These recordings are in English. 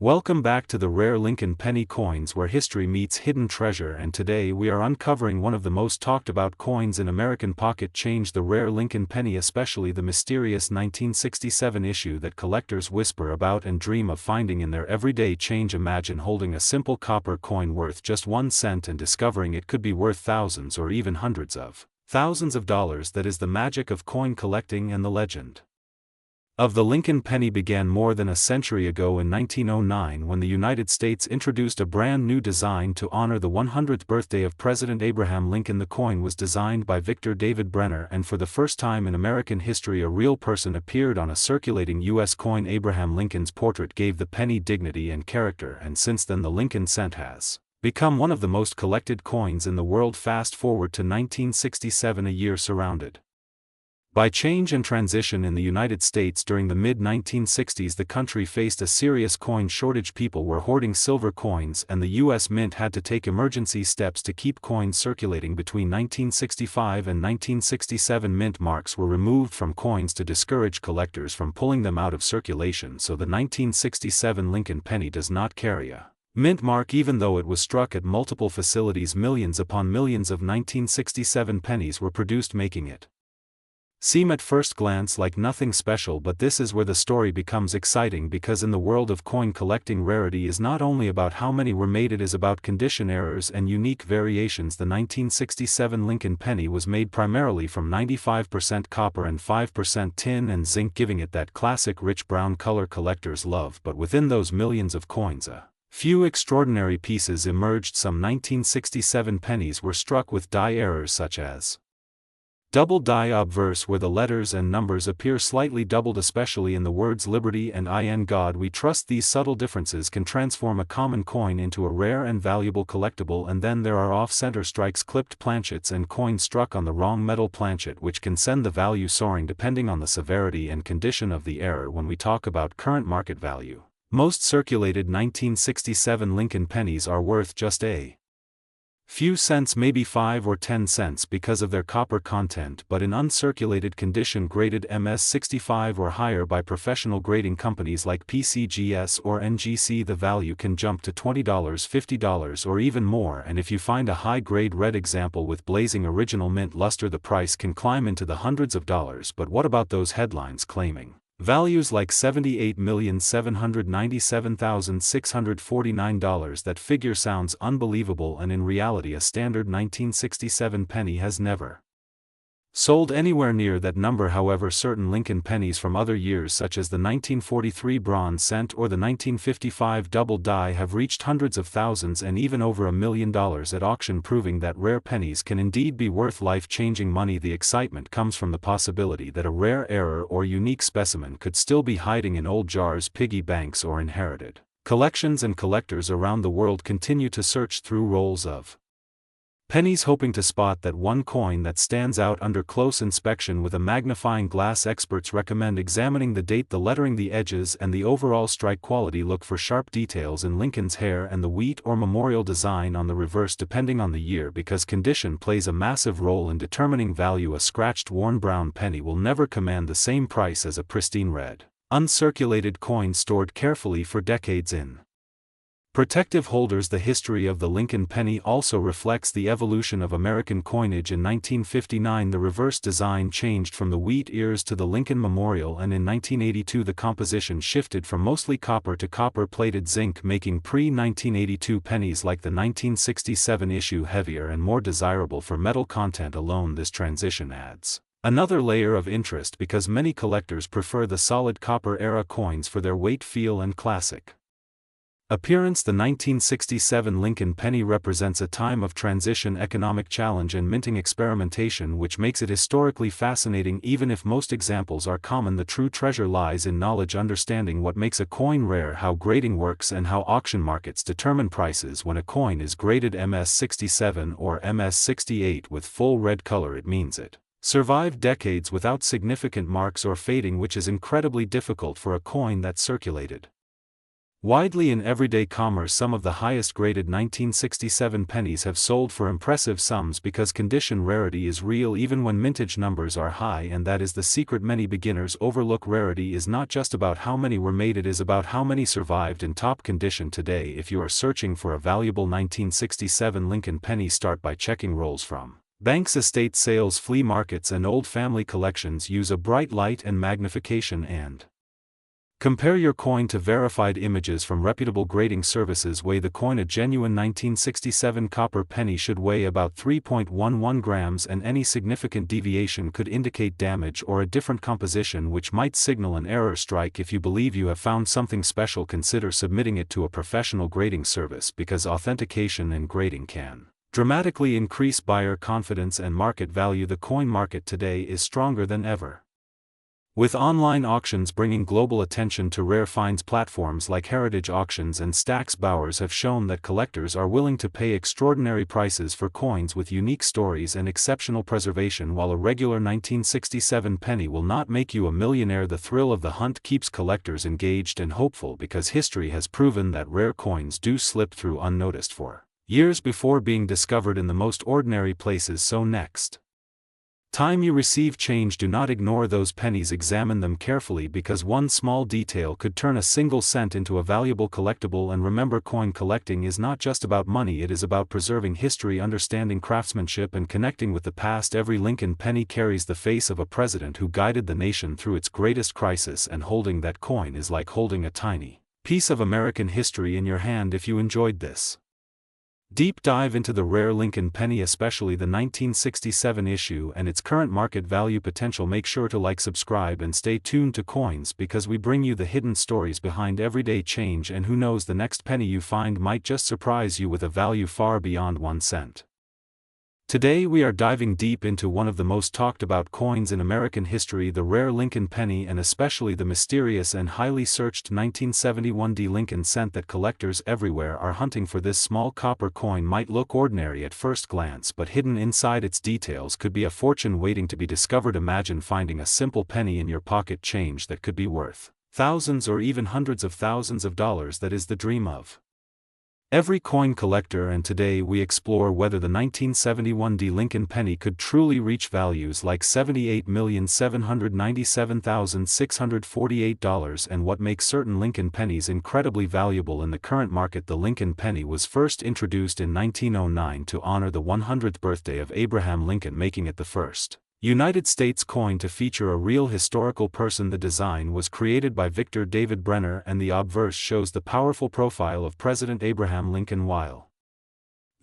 Welcome back to the rare Lincoln penny coins where history meets hidden treasure, and today we are uncovering one of the most talked about coins in American pocket change, the rare Lincoln penny, especially the mysterious 1967 issue that collectors whisper about and dream of finding in their everyday change. Imagine holding a simple copper coin worth just 1 cent and discovering it could be worth thousands or even hundreds of thousands of dollars. That is the magic of coin collecting, and the legend of the Lincoln penny began more than a century ago in 1909 when the United States introduced a brand new design to honor the 100th birthday of President Abraham Lincoln. The coin was designed by Victor David Brenner, and for the first time in American history a real person appeared on a circulating U.S. coin. Abraham Lincoln's portrait gave the penny dignity and character, and since then the Lincoln cent has become one of the most collected coins in the world. Fast forward to 1967, a year surrounded by change and transition in the United States. During the mid-1960s the country faced a serious coin shortage. People were hoarding silver coins, and the U.S. Mint had to take emergency steps to keep coins circulating. Between 1965 and 1967 mint marks were removed from coins to discourage collectors from pulling them out of circulation, so the 1967 Lincoln penny does not carry a mint mark even though it was struck at multiple facilities. Millions upon millions of 1967 pennies were produced, making it seem at first glance like nothing special, but this is where the story becomes exciting, because in the world of coin collecting, rarity is not only about how many were made, it is about condition errors and unique variations. The 1967 Lincoln penny was made primarily from 95% copper and 5% tin and zinc, giving it that classic rich brown color collectors love. But within those millions of coins, a few extraordinary pieces emerged. Some 1967 pennies were struck with die errors, such as double die obverse, where the letters and numbers appear slightly doubled, especially in the words liberty and in God we trust. These subtle differences can transform a common coin into a rare and valuable collectible. And then there are off-center strikes, clipped planchets, and coins struck on the wrong metal planchet, which can send the value soaring depending on the severity and condition of the error. When we talk about current market value, most circulated 1967 Lincoln pennies are worth just a few cents, maybe 5 or 10 cents, because of their copper content, but in uncirculated condition, graded MS-65 or higher by professional grading companies like PCGS or NGC, the value can jump to $20, $50 or even more. And if you find a high-grade red example with blazing original mint luster, the price can climb into the hundreds of dollars. But what about those headlines claiming values like $78,797,649? That figure sounds unbelievable, and in reality a standard 1967 penny has never sold anywhere near that number. However, certain Lincoln pennies from other years, such as the 1943 bronze cent or the 1955 double die, have reached hundreds of thousands and even over $1 million at auction, proving that rare pennies can indeed be worth life-changing money. The excitement comes from the possibility that a rare error or unique specimen could still be hiding in old jars, piggy banks, or inherited collections, and collectors around the world continue to search through rolls of pennies hoping to spot that one coin that stands out under close inspection with a magnifying glass. Experts recommend examining the date, the lettering, the edges, and the overall strike quality. Look for sharp details in Lincoln's hair and the wheat or memorial design on the reverse, depending on the year, because condition plays a massive role in determining value. A scratched, worn brown penny will never command the same price as a pristine red, uncirculated coin stored carefully for decades in protective holders. The history of the Lincoln penny also reflects the evolution of American coinage. In 1959 the reverse design changed from the wheat ears to the Lincoln memorial, and in 1982 the composition shifted from mostly copper to copper-plated zinc, making pre-1982 pennies like the 1967 issue heavier and more desirable for metal content alone. This transition adds another layer of interest because many collectors prefer the solid copper-era coins for their weight, feel, and classic appearance. The 1967 Lincoln penny represents a time of transition, economic challenge, and minting experimentation, which makes it historically fascinating. Even if most examples are common, the true treasure lies in knowledge, understanding what makes a coin rare, how grading works, and how auction markets determine prices. When a coin is graded MS-67 or MS-68 with full red color, it means it survived decades without significant marks or fading, which is incredibly difficult for a coin that circulated Widely in everyday commerce, some of the highest graded 1967 pennies have sold for impressive sums because condition rarity is real even when mintage numbers are high, and that is the secret many beginners overlook. Rarity is not just about how many were made, it is about how many survived in top condition today. If you are searching for a valuable 1967 Lincoln penny, start by checking rolls from banks, estate sales, flea markets and old family collections. Use a bright light and magnification and compare your coin to verified images from reputable grading services. Weigh the coin. A genuine 1967 copper penny should weigh about 3.11 grams, and any significant deviation could indicate damage or a different composition, which might signal an error strike. If you believe you have found something special, consider submitting it to a professional grading service, because authentication and grading can dramatically increase buyer confidence and market value. The coin market today is stronger than ever. With online auctions bringing global attention to rare finds, platforms like Heritage Auctions and Stax Bowers have shown that collectors are willing to pay extraordinary prices for coins with unique stories and exceptional preservation. While a regular 1967 penny will not make you a millionaire, the thrill of the hunt keeps collectors engaged and hopeful, because history has proven that rare coins do slip through unnoticed for years before being discovered in the most ordinary places. So next time you receive change, do not ignore those pennies. Examine them carefully, because one small detail could turn a single cent into a valuable collectible. And remember, coin collecting is not just about money, it is about preserving history, understanding craftsmanship and connecting with the past. Every Lincoln penny carries the face of a president who guided the nation through its greatest crisis, and holding that coin is like holding a tiny piece of American history in your hand. If you enjoyed this deep dive into the rare Lincoln penny, especially the 1967 issue, and its current market value potential, make sure to like, subscribe and stay tuned to Coins, because we bring you the hidden stories behind everyday change. And who knows, the next penny you find might just surprise you with a value far beyond 1 cent. Today we are diving deep into one of the most talked about coins in American history, the rare Lincoln penny, and especially the mysterious and highly searched 1971 Lincoln cent that collectors everywhere are hunting for. This small copper coin might look ordinary at first glance, but hidden inside its details could be a fortune waiting to be discovered. Imagine finding a simple penny in your pocket, change that could be worth thousands or even hundreds of thousands of dollars. That is the dream of every coin collector, and today we explore whether the 1971 Lincoln penny could truly reach values like $78,797,648, and what makes certain Lincoln pennies incredibly valuable in the current market. The Lincoln penny was first introduced in 1909 to honor the 100th birthday of Abraham Lincoln, making it the first United States coin to feature a real historical person. The design was created by Victor David Brenner, and the obverse shows the powerful profile of President Abraham Lincoln, while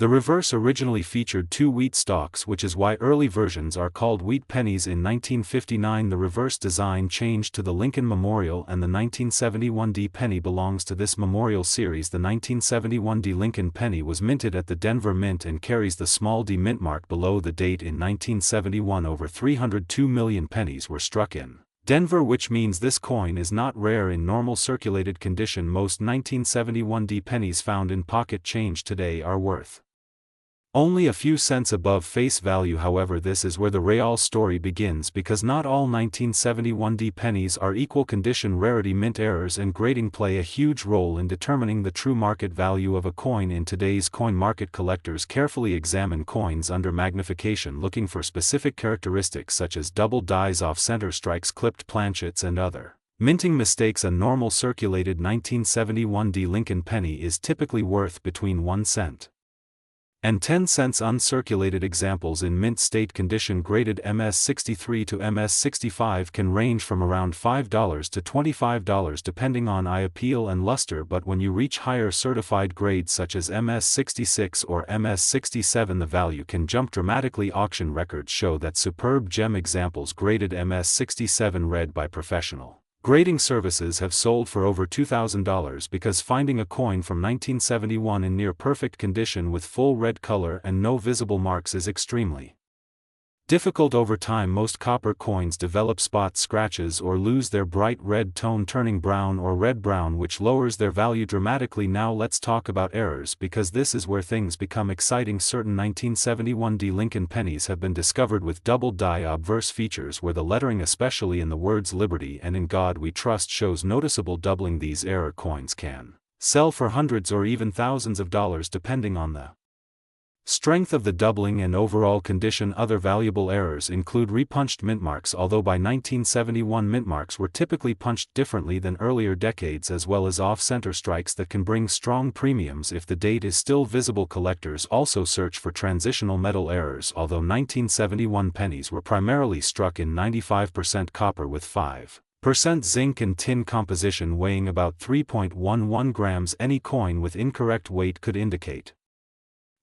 the reverse originally featured 2 wheat stalks, which is why early versions are called wheat pennies. In 1959 the reverse design changed to the Lincoln Memorial, and the 1971 penny belongs to this memorial series. The 1971 Lincoln penny was minted at the Denver Mint and carries the small d mint mark below the date. In 1971 over 302 million pennies were struck in Denver, which means this coin is not rare in normal circulated condition. Most 1971 pennies found in pocket change today are worth only a few cents above face value. However, this is where the real story begins, because not all 1971 pennies are equal condition. Rarity, mint errors and grading play a huge role in determining the true market value of a coin. In today's coin market, collectors carefully examine coins under magnification, looking for specific characteristics such as double dies, off-center strikes, clipped planchets and other minting mistakes. A normal circulated 1971 Lincoln penny is typically worth between 1 cent and 10 cents. Uncirculated examples in mint state condition graded MS-63 to MS-65 can range from around $5 to $25 depending on eye appeal and luster, but when you reach higher certified grades such as MS-66 or MS-67 the value can jump dramatically. Auction records show that superb gem examples graded MS-67 read by professional grading services have sold for over $2,000, because finding a coin from 1971 in near perfect condition with full red color and no visible marks is extremely difficult. Over time most copper coins develop spot scratches or lose their bright red tone, turning brown or red-brown, which lowers their value dramatically. Now let's talk about errors, because this is where things become exciting. Certain 1971 Lincoln pennies have been discovered with double die obverse features, where the lettering, especially in the words Liberty and In God We Trust, shows noticeable doubling. These error coins can sell for hundreds or even thousands of dollars depending on the strength of the doubling and overall condition. Other valuable errors include repunched mintmarks, although by 1971 mintmarks were typically punched differently than earlier decades, as well as off-center strikes that can bring strong premiums if the date is still visible. Collectors also search for transitional metal errors, although 1971 pennies were primarily struck in 95% copper with 5% zinc and tin composition weighing about 3.11 grams. Any coin with incorrect weight could indicate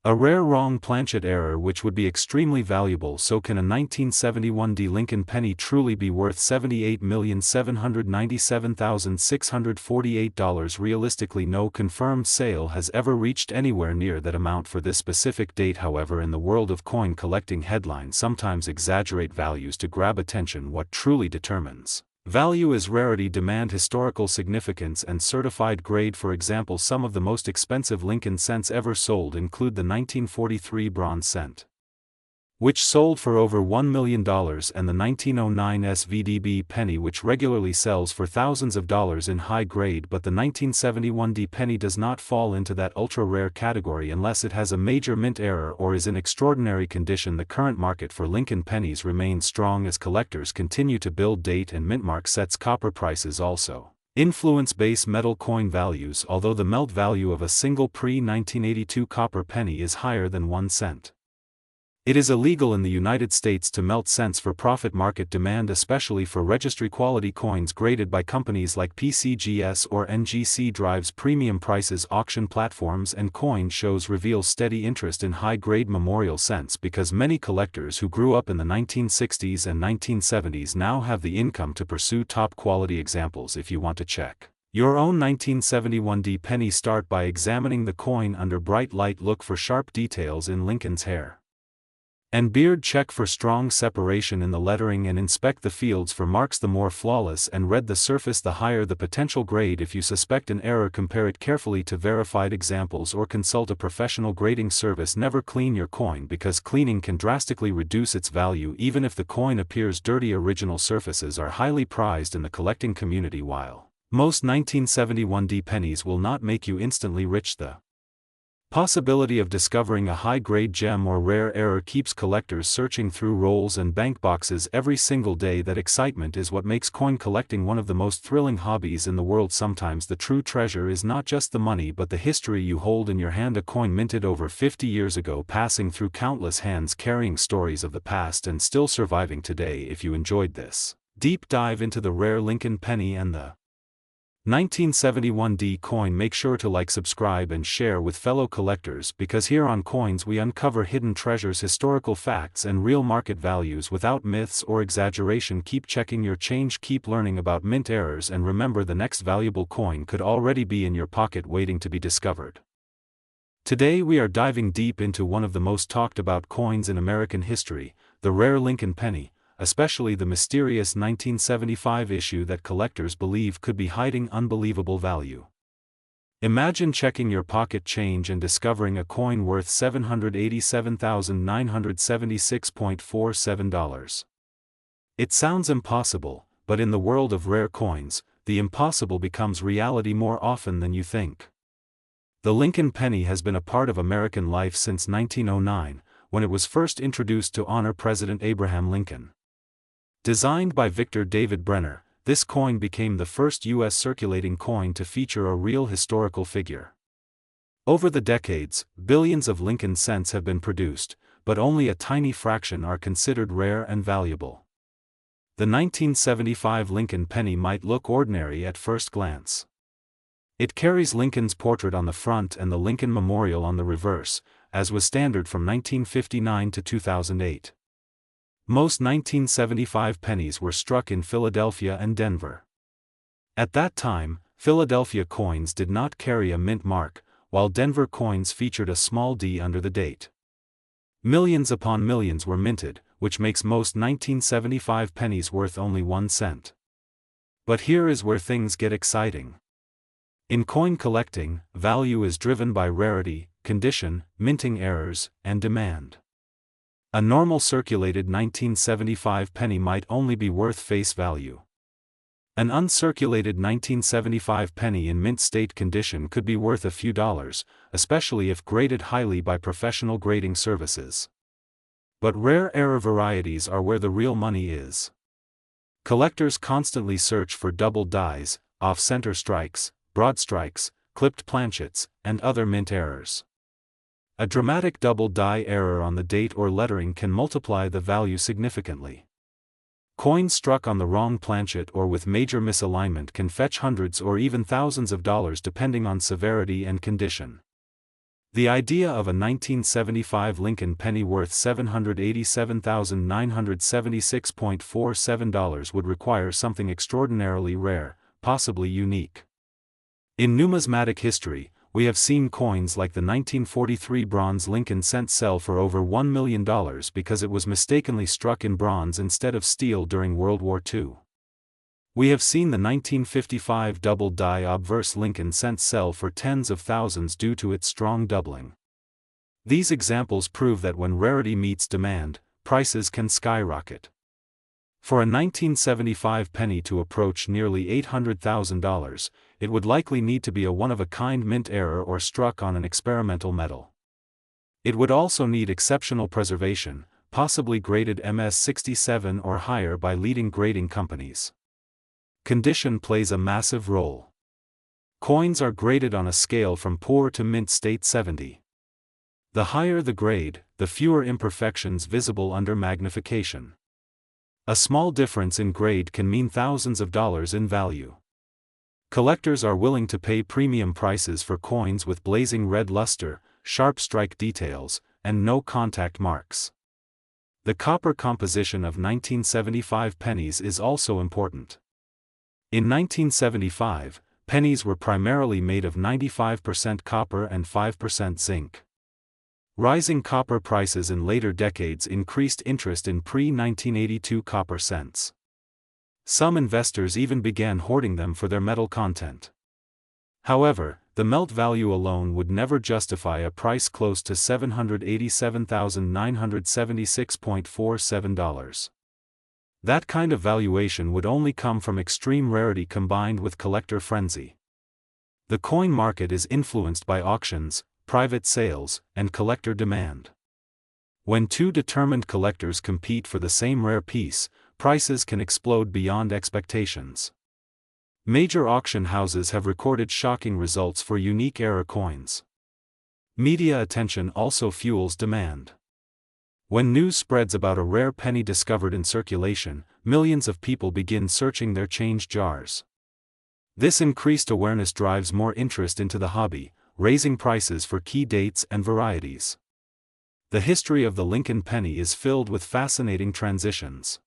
a rare wrong planchet error, which would be extremely valuable. So can a 1971 Lincoln penny truly be worth $78,797,648? Realistically, no confirmed sale has ever reached anywhere near that amount for this specific date. However, in the world of coin collecting, headlines sometimes exaggerate values to grab attention. What truly determines value is rarity, demand, historical significance, and certified grade. For example, some of the most expensive Lincoln cents ever sold include the 1943 bronze cent, which sold for over $1 million, and the 1909 SVDB penny, which regularly sells for thousands of dollars in high grade. But the 1971 D penny does not fall into that ultra-rare category unless it has a major mint error or is in extraordinary condition. The current market for Lincoln pennies remains strong as collectors continue to build date and mintmark sets. Copper prices also influence base metal coin values, although the melt value of a single pre-1982 copper penny is higher than 1 cent. It is illegal in the United States to melt cents for profit. Market demand, especially for registry quality coins graded by companies like PCGS or NGC, drives premium prices. Auction platforms and coin shows reveal steady interest in high-grade memorial cents because many collectors who grew up in the 1960s and 1970s now have the income to pursue top-quality examples. If you want to check your own 1971 D penny, start by examining the coin under bright light. Look for sharp details in Lincoln's hair and beard. Check for strong separation in the lettering and inspect the fields for marks. The more flawless and red the surface, the higher the potential grade. If you suspect an error, compare it carefully to verified examples or consult a professional grading service. Never clean your coin because cleaning can drastically reduce its value even if the coin appears dirty. Original surfaces are highly prized in the collecting community. While most 1971 D pennies will not make you instantly rich, the possibility of discovering a high-grade gem or rare error keeps collectors searching through rolls and bank boxes every single day. That excitement is what makes coin collecting one of the most thrilling hobbies in the world. Sometimes the true treasure is not just the money but the history you hold in your hand. A coin minted over 50 years ago, passing through countless hands, carrying stories of the past and still surviving today. If you enjoyed this deep dive into the rare Lincoln penny and the 1971 D coin, make sure to like, subscribe, and share with fellow collectors, because here on Coins we uncover hidden treasures, historical facts, and real market values without myths or exaggeration. Keep checking your change, keep learning about mint errors, and remember, the next valuable coin could already be in your pocket waiting to be discovered. Today we are diving deep into one of the most talked about coins in American history, the rare Lincoln penny, especially the mysterious 1975 issue that collectors believe could be hiding unbelievable value. Imagine checking your pocket change and discovering a coin worth $787,976.47. It sounds impossible, but in the world of rare coins, the impossible becomes reality more often than you think. The Lincoln penny has been a part of American life since 1909, when it was first introduced to honor President Abraham Lincoln. Designed by Victor David Brenner, this coin became the first U.S. circulating coin to feature a real historical figure. Over the decades, billions of Lincoln cents have been produced, but only a tiny fraction are considered rare and valuable. The 1975 Lincoln penny might look ordinary at first glance. It carries Lincoln's portrait on the front and the Lincoln Memorial on the reverse, as was standard from 1959 to 2008. Most 1975 pennies were struck in Philadelphia and Denver. At that time, Philadelphia coins did not carry a mint mark, while Denver coins featured a small d under the date. Millions upon millions were minted, which makes most 1975 pennies worth only 1 cent. But here is where things get exciting. In coin collecting, value is driven by rarity, condition, minting errors, and demand. A normal circulated 1975 penny might only be worth face value An uncirculated 1975 penny in mint state condition could be worth a few dollars, especially if graded highly by professional grading services. But rare error varieties are where the real money is. Collectors constantly search for double dies, off-center strikes, broad strikes, clipped planchets, and other mint errors. A dramatic double die error on the date or lettering can multiply the value significantly. Coins struck on the wrong planchet or with major misalignment can fetch hundreds or even thousands of dollars depending on severity and condition. The idea of a 1975 Lincoln penny worth $787,976.47 would require something extraordinarily rare, possibly unique. In numismatic history, we have seen coins like the 1943 bronze Lincoln cent sell for over $1 million because it was mistakenly struck in bronze instead of steel during World War II. We have seen the 1955 double die obverse Lincoln cent sell for tens of thousands due to its strong doubling. These examples prove that when rarity meets demand, prices can skyrocket. For a 1975 penny to approach nearly $800,000, it would likely need to be a one-of-a-kind mint error or struck on an experimental metal. It would also need exceptional preservation, possibly graded MS-67 or higher by leading grading companies. Condition plays a massive role. Coins are graded on a scale from poor to mint state 70. The higher the grade, the fewer imperfections visible under magnification. A small difference in grade can mean thousands of dollars in value. Collectors are willing to pay premium prices for coins with blazing red luster, sharp strike details, and no contact marks. The copper composition of 1975 pennies is also important. In 1975, pennies were primarily made of 95% copper and 5% zinc. Rising copper prices in later decades increased interest in pre-1982 copper cents. Some investors even began hoarding them for their metal content. However, the melt value alone would never justify a price close to $787,976.47. That kind of valuation would only come from extreme rarity combined with collector frenzy. The coin market is influenced by auctions, private sales, and collector demand. When two determined collectors compete for the same rare piece, prices can explode beyond expectations. Major auction houses have recorded shocking results for unique error coins. Media attention also fuels demand. When news spreads about a rare penny discovered in circulation, millions of people begin searching their change jars. This increased awareness drives more interest into the hobby, raising prices for key dates and varieties. The history of the Lincoln penny is filled with fascinating transitions.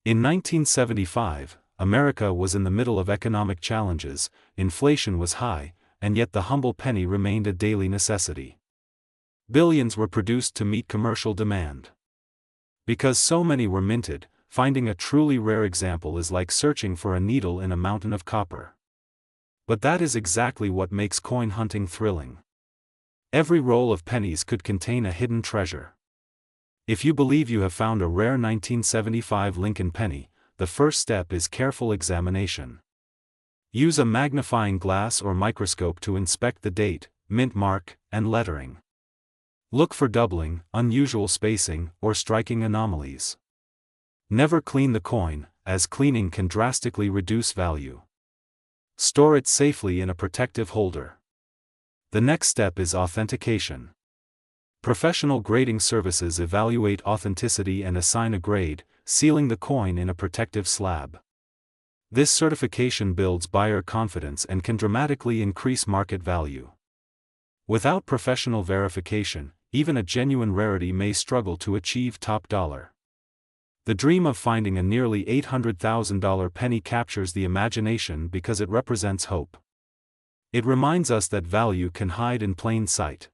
In 1975, America was in the middle of economic challenges, inflation was high, and yet the humble penny remained a daily necessity. Billions were produced to meet commercial demand. Because so many were minted, finding a truly rare example is like searching for a needle in a mountain of copper. But that is exactly what makes coin hunting thrilling. Every roll of pennies could contain a hidden treasure. If you believe you have found a rare 1975 Lincoln penny, the first step is careful examination. Use a magnifying glass or microscope to inspect the date, mint mark, and lettering. Look for doubling, unusual spacing, or striking anomalies. Never clean the coin, as cleaning can drastically reduce value. Store it safely in a protective holder. The next step is authentication. Professional grading services evaluate authenticity and assign a grade, sealing the coin in a protective slab. This certification builds buyer confidence and can dramatically increase market value. Without professional verification, even a genuine rarity may struggle to achieve top dollar. The dream of finding a nearly $800,000 penny captures the imagination because it represents hope. It reminds us that value can hide in plain sight.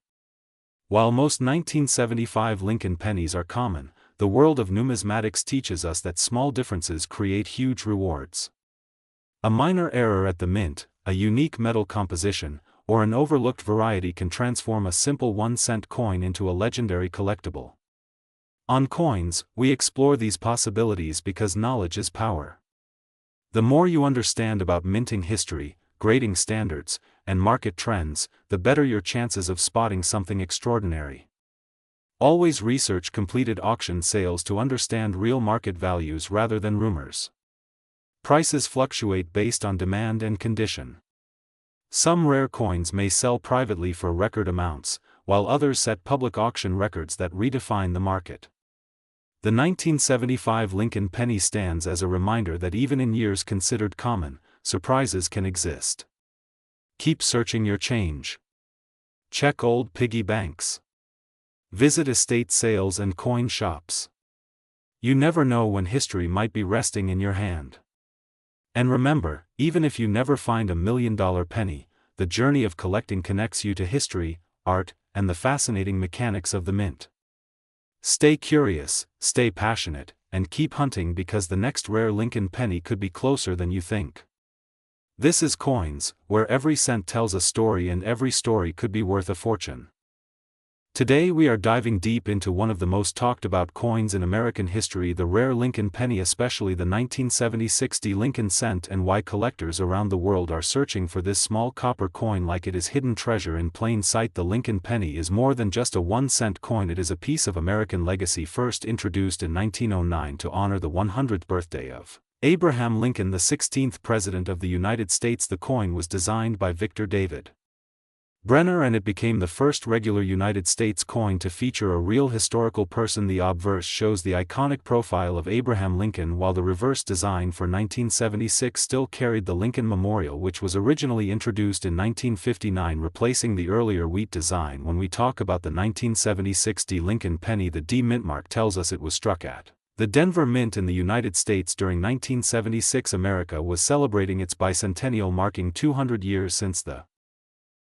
While most 1975 Lincoln pennies are common, the world of numismatics teaches us that small differences create huge rewards. A minor error at the mint, a unique metal composition, or an overlooked variety can transform a simple 1-cent coin into a legendary collectible. On Coins, we explore these possibilities because knowledge is power. The more you understand about minting history, grading standards, and market trends, the better your chances of spotting something extraordinary. Always research completed auction sales to understand real market values rather than rumors. Prices fluctuate based on demand and condition. Some rare coins may sell privately for record amounts, while others set public auction records that redefine the market. The 1975 Lincoln penny stands as a reminder that even in years considered common, surprises can exist. Keep searching your change. Check old piggy banks. Visit estate sales and coin shops. You never know when history might be resting in your hand. And remember, even if you never find a $1 million penny, the journey of collecting connects you to history, art, and the fascinating mechanics of the mint. Stay curious, stay passionate, and keep hunting because the next rare Lincoln penny could be closer than you think. This is Coins, where every cent tells a story and every story could be worth a fortune. Today we are diving deep into one of the most talked about coins in American history, the rare Lincoln penny, especially the 1976 Lincoln cent, and why collectors around the world are searching for this small copper coin like it is hidden treasure in plain sight. The Lincoln penny is more than just a 1-cent coin. It is a piece of American legacy, first introduced in 1909 to honor the 100th birthday of Abraham Lincoln, the 16th President of the United States. The coin was designed by Victor David Brenner, and it became the first regular United States coin to feature a real historical person. The obverse shows the iconic profile of Abraham Lincoln, while the reverse design for 1976 still carried the Lincoln Memorial, which was originally introduced in 1959, replacing the earlier wheat design. When we talk about the 1976 Lincoln penny, the D mint mark tells us it was struck at the Denver Mint in the United States during 1976. America was celebrating its bicentennial, marking 200 years since the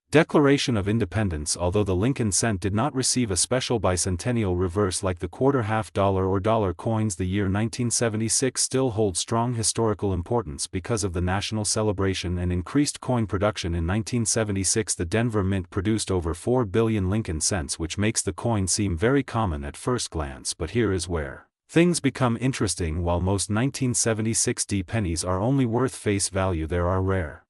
Declaration of Independence. Although the Lincoln cent did not receive a special bicentennial reverse like the quarter, half dollar, or dollar coins, the year 1976 still holds strong historical importance because of the national celebration and increased coin production. In 1976, the Denver Mint produced over 4 billion Lincoln cents, which makes the coin seem very common at first glance. But here is where things become interesting. While most 1976 pennies are only worth face value, there are rare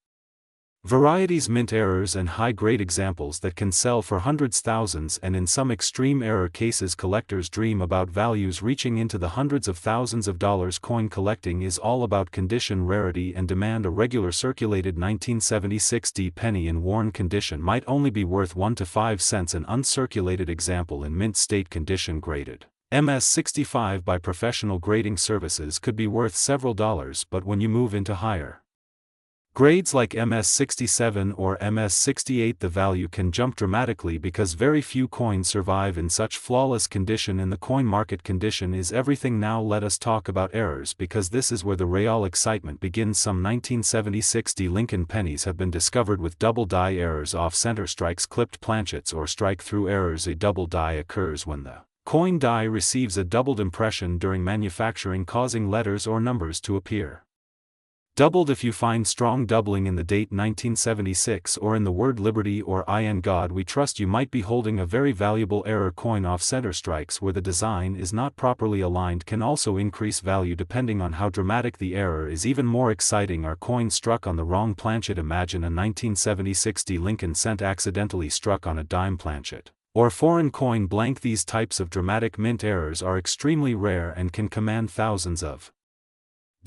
varieties, mint errors, and high-grade examples that can sell for hundreds, thousands, and in some extreme error cases collectors dream about values reaching into the hundreds of thousands of dollars. Coin collecting is all about condition, rarity, and demand. A regular circulated 1976 penny in worn condition might only be worth 1 to 5 cents. An uncirculated example in mint state condition, graded MS-65 by professional grading services, could be worth several dollars. But when you move into higher grades like MS-67 or MS-68, the value can jump dramatically because very few coins survive in such flawless condition. In the coin market, condition is everything. Now let us talk about errors, because this is where the real excitement begins. Some 1976 Lincoln pennies have been discovered with double die errors, off-center strikes, clipped planchets, or strike-through errors. A double die occurs when the coin die receives a doubled impression during manufacturing, causing letters or numbers to appear doubled. If you find strong doubling in the date 1976 or in the word liberty or in God we trust, you might be holding a very valuable error coin. Off-center strikes where the design is not properly aligned can also increase value depending on how dramatic the error is. Even more exciting are coins struck on the wrong planchet. Imagine a 1976 Lincoln cent accidentally struck on a dime planchet or foreign coin blank. These types of dramatic mint errors are extremely rare and can command thousands of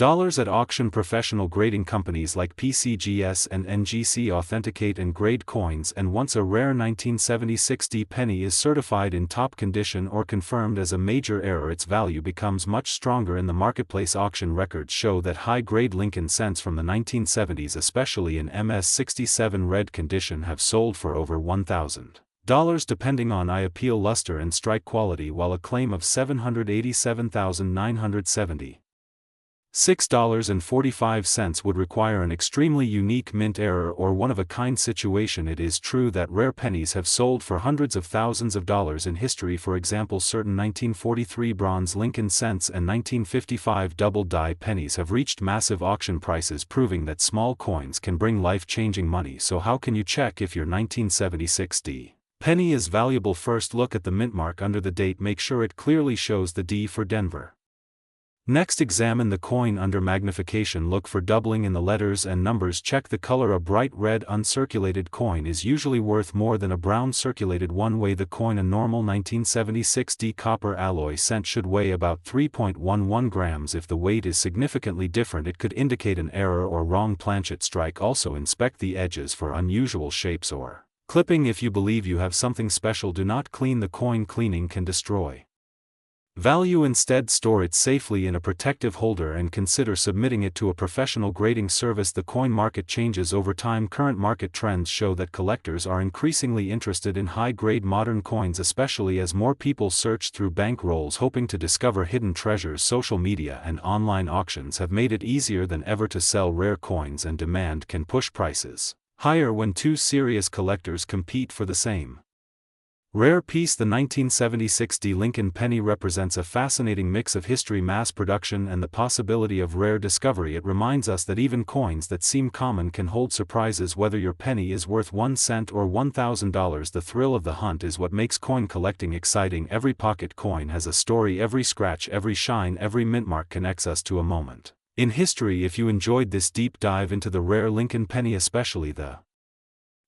dollars at auction. Professional grading companies like PCGS and NGC authenticate and grade coins, and once a rare 1976 penny is certified in top condition or confirmed as a major error, its value becomes much stronger in the marketplace. Auction records show that high-grade Lincoln cents from the 1970s, especially in MS-67 red condition, have sold for over $1,000 depending on eye appeal, luster, and strike quality, while a claim of $787,970 $6.45 would require an extremely unique mint error or one-of-a-kind situation. It is true that rare pennies have sold for hundreds of thousands of dollars in history. For example, certain 1943 bronze Lincoln cents and 1955 double-die pennies have reached massive auction prices, proving that small coins can bring life-changing money. So how can you check if your 1976 penny is valuable? First, look at the mint mark under the date. Make sure it clearly shows the D for Denver. Next, examine the coin under magnification. Look for doubling in the letters and numbers. Check the color. A bright red uncirculated coin is usually worth more than a brown circulated one. Weigh the coin. A normal 1976D copper alloy cent should weigh about 3.11 grams. If the weight is significantly different, it could indicate an error or wrong planchet strike. Also, inspect the edges for unusual shapes or clipping. If you believe you have something special, do not clean the coin. Cleaning can destroy value. Instead, store it safely in a protective holder and consider submitting it to a professional grading service. The coin market changes over time. Current market trends show that collectors are increasingly interested in high-grade modern coins, especially as more people search through bank rolls hoping to discover hidden treasures. Social media and online auctions have made it easier than ever to sell rare coins, and demand can push prices higher when two serious collectors compete for the same rare piece. The 1976D Lincoln penny represents a fascinating mix of history, mass production, and the possibility of rare discovery. It reminds us that even coins that seem common can hold surprises. Whether your penny is worth 1 cent or $1,000, the thrill of the hunt is what makes coin collecting exciting. Every pocket coin has a story. Every scratch, every shine, every mint mark connects us to a moment in history. If you enjoyed this deep dive into the rare Lincoln penny, especially the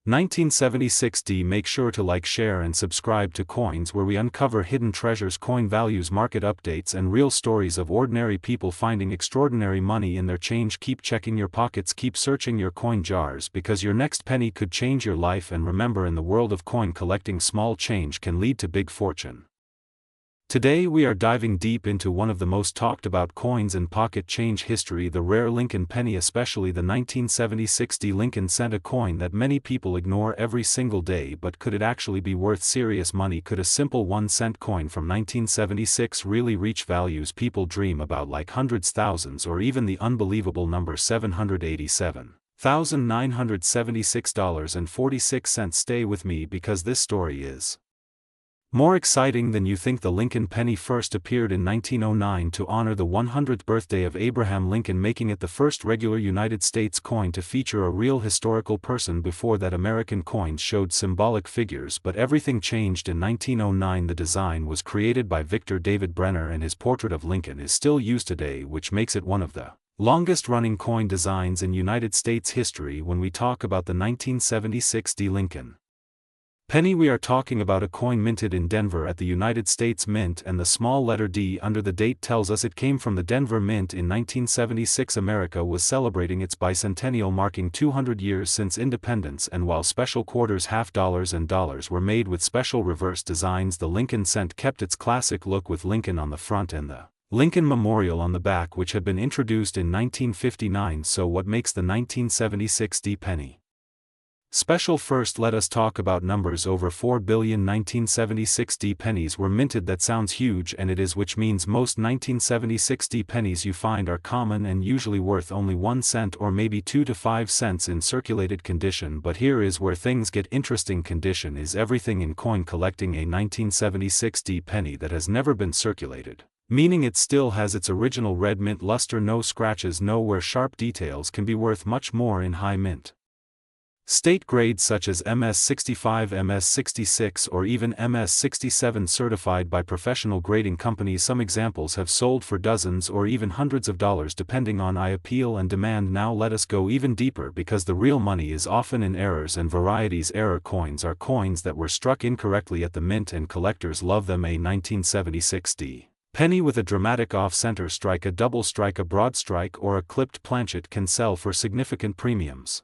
1976D, make sure to like, share, and subscribe to Coins, where we uncover hidden treasures, coin values, market updates, and real stories of ordinary people finding extraordinary money in their change. Keep checking your pockets, keep searching your coin jars, because your next penny could change your life. And remember, in the world of coin collecting, small change can lead to big fortune. Today we are diving deep into one of the most talked about coins in pocket change history, the rare Lincoln penny, especially the 1976D Lincoln cent, a coin that many people ignore every single day. But could it actually be worth serious money? Could a simple 1-cent coin from 1976 really reach values people dream about, like hundreds, thousands, or even the unbelievable number $787,976.46? Stay with me, because this story is more exciting than you think. The Lincoln penny first appeared in 1909 to honor the 100th birthday of Abraham Lincoln, making it the first regular United States coin to feature a real historical person. Before that, American coins showed symbolic figures, but everything changed in 1909. The design was created by Victor David Brenner, and his portrait of Lincoln is still used today, which makes it one of the longest-running coin designs in United States history. When we talk about the 1976D Lincoln penny, we are talking about a coin minted in Denver at the United States Mint, and the small letter D under the date tells us it came from the Denver Mint in 1976. America was celebrating its bicentennial, marking 200 years since independence, and while special quarters, half dollars, and dollars were made with special reverse designs, the Lincoln cent kept its classic look, with Lincoln on the front and the Lincoln Memorial on the back, which had been introduced in 1959. So what makes the 1976D penny special? First, let us talk about numbers. Over 4 billion 1976D pennies were minted. That sounds huge, and it is, which means most 1976D pennies you find are common and usually worth only 1 cent or maybe 2 to 5 cents in circulated condition. But here is where things get interesting. Condition is everything in coin collecting. A 1976D penny that has never been circulated, meaning it still has its original red mint luster, no scratches, no wear, sharp details, can be worth much more in high mint state grades such as MS65, MS66, or even MS67, certified by professional grading companies. Some examples have sold for dozens or even hundreds of dollars, depending on appeal and demand. Now let us go even deeper, because the real money is often in errors and varieties. Error coins are coins that were struck incorrectly at the mint, and collectors love them. A 1976D penny with a dramatic off-center strike, a double strike, a broad strike, or a clipped planchet can sell for significant premiums,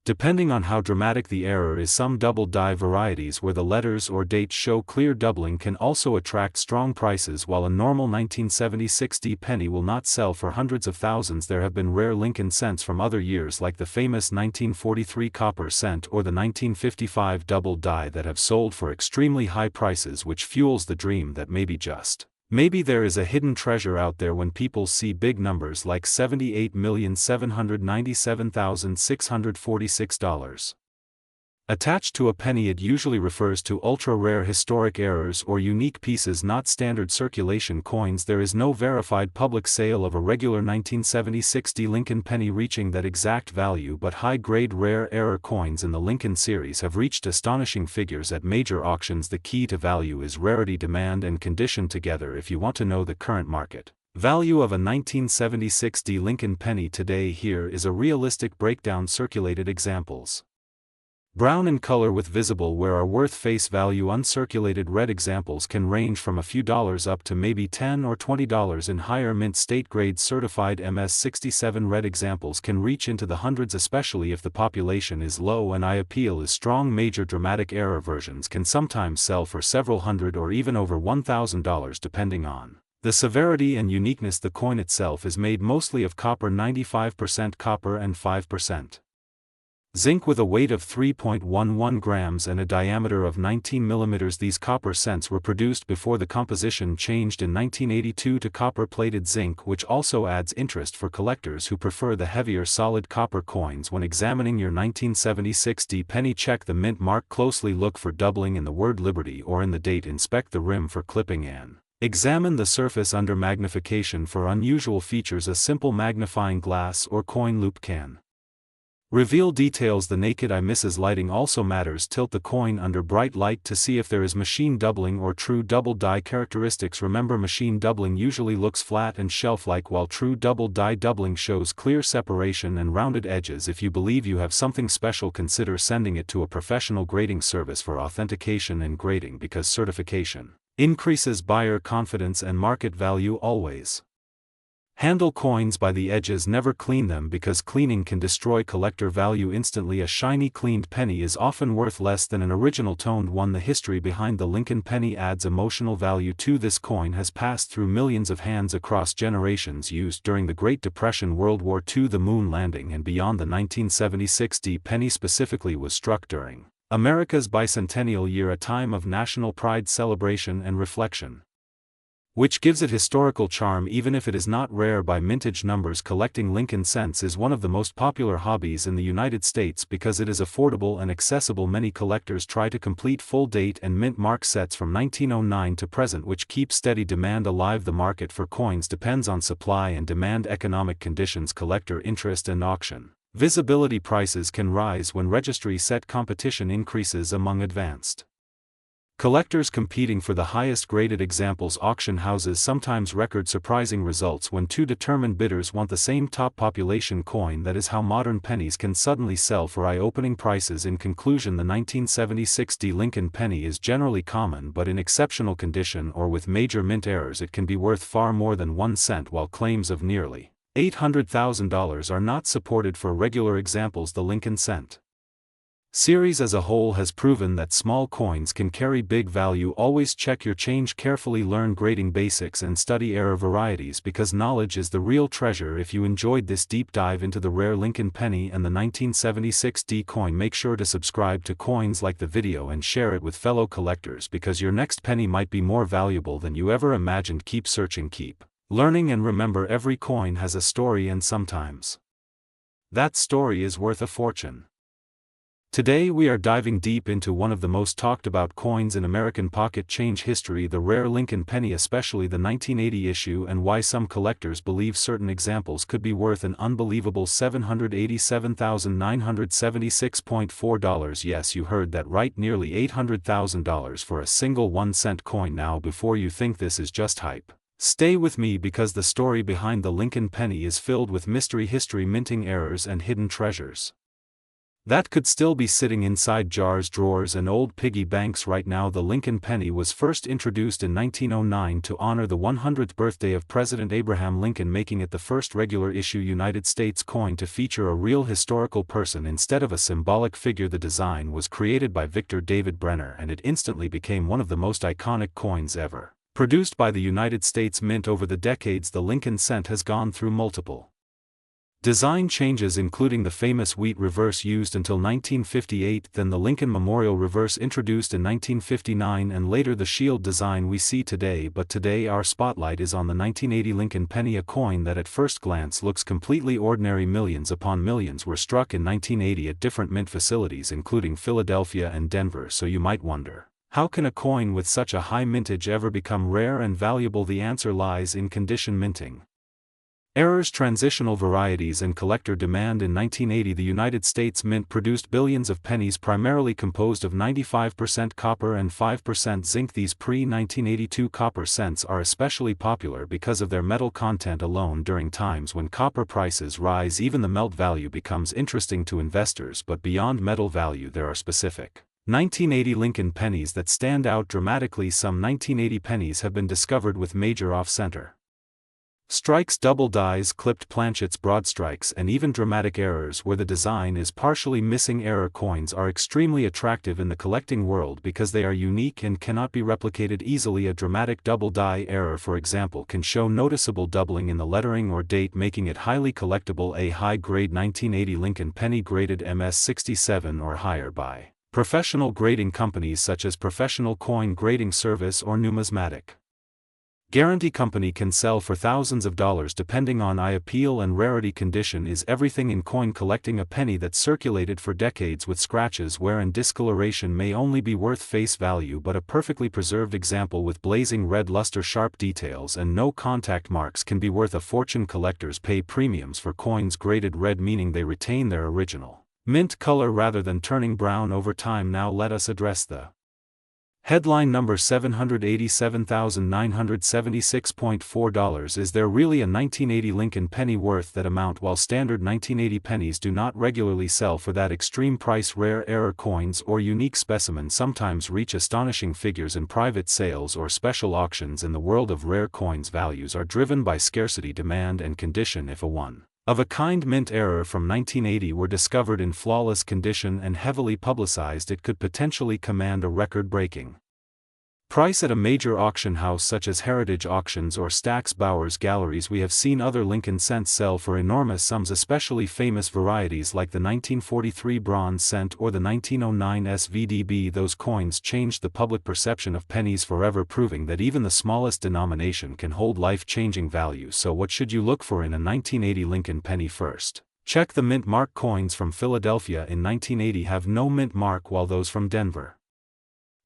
depending on how dramatic the error is. Some double die varieties, where the letters or dates show clear doubling, can also attract strong prices, while a normal 1976D penny will not sell for hundreds of thousands. There have been rare Lincoln cents from other years, like the famous 1943 copper cent or the 1955 double die, that have sold for extremely high prices, which fuels the dream that maybe there is a hidden treasure out there. When people see big numbers like $78,797,646 attached to a penny, it usually refers to ultra-rare historic errors or unique pieces, not standard circulation coins. There is no verified public sale of a regular 1976D Lincoln penny reaching that exact value, but high-grade rare error coins in the Lincoln series have reached astonishing figures at major auctions. The key to value is rarity, demand, and condition together. If you want to know the current market Value of a 1976 D Lincoln penny today. Here is a realistic breakdown. Circulated examples. Brown in color with visible wear are worth face value. Uncirculated red examples can range from a few dollars up to maybe $10 or $20 in higher mint state grade. Certified MS-67 red examples can reach into the hundreds, especially if the population is low and eye appeal is strong. Major dramatic error versions can sometimes sell for several hundred or even over $1,000 depending on the severity and uniqueness. The coin itself is made mostly of copper, 95% copper and 5% zinc, with a weight of 3.11 grams and a diameter of 19 millimeters. These copper cents were produced before the composition changed in 1982 to copper-plated zinc, which also adds interest for collectors who prefer the heavier solid copper coins. When examining your 1976 D penny, check the mint mark closely. Look for doubling in the word Liberty or in the date. Inspect the rim for clipping and examine the surface under magnification for unusual features. A simple magnifying glass or coin loop can reveal details the naked eye misses. Lighting also matters. Tilt the coin under bright light to see if there is machine doubling or true double die characteristics. Remember, machine doubling usually looks flat and shelf-like, while true double die doubling shows clear separation and rounded edges. If you believe you have something special, consider sending it to a professional grading service for authentication and grading, because certification increases buyer confidence and market value. Always handle coins by the edges. Never clean them, because cleaning can destroy collector value instantly. A shiny cleaned penny is often worth less than an original toned one. The history behind the Lincoln penny adds emotional value too. This coin has passed through millions of hands across generations. Used during the Great Depression, World War II, the moon landing, and beyond. The 1976 D penny specifically was struck during America's bicentennial year, a time of national pride, celebration and reflection, which gives it historical charm even if it is not rare by mintage numbers. Collecting Lincoln cents is one of the most popular hobbies in the United States because it is affordable and accessible. Many collectors try to complete full date and mint mark sets from 1909 to present, which keeps steady demand alive. The market for coins depends on supply and demand, economic conditions, collector interest and auction visibility. Prices can rise when registry set competition increases among advanced collectors competing for the highest graded examples. Auction houses sometimes record surprising results when two determined bidders want the same top population coin. That is how modern pennies can suddenly sell for eye-opening prices. In conclusion, the 1976 D Lincoln penny is generally common, but in exceptional condition or with major mint errors it can be worth far more than 1 cent, while claims of nearly $800,000 are not supported for regular examples. The Lincoln cent series as a whole has proven that small coins can carry big value. Always check your change carefully, learn grading basics and study error varieties, because knowledge is the real treasure. If you enjoyed this deep dive into the rare Lincoln penny and the 1976 D coin, make sure to subscribe to Coins, like the video and share it with fellow collectors, because your next penny might be more valuable than you ever imagined. Keep searching, keep learning, and remember, every coin has a story, and sometimes that story is worth a fortune. Today we are diving deep into one of the most talked about coins in American pocket change history, the rare Lincoln penny, especially the 1980 issue, and why some collectors believe certain examples could be worth an unbelievable $787,976.4. Yes, you heard that right, nearly $800,000 for a single 1-cent coin. Now, before you think this is just hype, stay with me, because the story behind the Lincoln penny is filled with mystery, history, minting errors and hidden treasures that could still be sitting inside jars, drawers and old piggy banks right now. The Lincoln penny was first introduced in 1909 to honor the 100th birthday of President Abraham Lincoln, making it the first regular issue United States coin to feature a real historical person instead of a symbolic figure. The design was created by Victor David Brenner, and it instantly became one of the most iconic coins ever produced by the United States Mint. Over the decades, the Lincoln cent has gone through multiple design changes, including the famous wheat reverse used until 1958, then the Lincoln Memorial reverse introduced in 1959, and later the shield design we see today. But today our spotlight is on the 1980 Lincoln penny, a coin that at first glance looks completely ordinary. Millions upon millions were struck in 1980 at different mint facilities, including Philadelphia and Denver. So you might wonder, how can a coin with such a high mintage ever become rare and valuable? The answer lies in condition minting. Errors, transitional varieties and collector demand. In 1980, the United States Mint produced billions of pennies primarily composed of 95% copper and 5% zinc. These pre-1982 copper cents are especially popular because of their metal content alone. During times when copper prices rise, even the melt value becomes interesting to investors. But beyond metal value, there are specific 1980 Lincoln pennies that stand out dramatically. Some 1980 pennies have been discovered with major off-center strikes, double dies, clipped planchets, broad strikes, and even dramatic errors where the design is partially missing. Error coins are extremely attractive in the collecting world because they are unique and cannot be replicated easily. A dramatic double die error, for example, can show noticeable doubling in the lettering or date, making it highly collectible. A high-grade 1980 Lincoln penny graded MS67 or higher by professional grading companies such as Professional Coin Grading Service or Numismatic Guarantee Company can sell for thousands of dollars depending on eye appeal and rarity. Condition is everything in coin collecting. A penny that circulated for decades with scratches, wear and discoloration may only be worth face value, but a perfectly preserved example with blazing red luster, sharp details and no contact marks can be worth a fortune. Collectors pay premiums for coins graded red, meaning they retain their original mint color rather than turning brown over time. Now let us address the headline number $787,976.4. Is there really a 1980 Lincoln penny worth that amount? While standard 1980 pennies do not regularly sell for that extreme price, rare error coins or unique specimens sometimes reach astonishing figures in private sales or special auctions. In the world of rare coins, values are driven by scarcity, demand and condition. If a one-of-a-kind mint error from 1980 were discovered in flawless condition and heavily publicized, it could potentially command a record-breaking price at a major auction house such as Heritage Auctions or Stack's Bowers Galleries. We have seen other Lincoln cents sell for enormous sums, especially famous varieties like the 1943 bronze cent or the 1909 SVDB. Those coins changed the public perception of pennies forever, proving that even the smallest denomination can hold life-changing value. So what should you look for in a 1980 Lincoln penny? First, check the mint mark. Coins from Philadelphia in 1980 have no mint mark, while those from Denver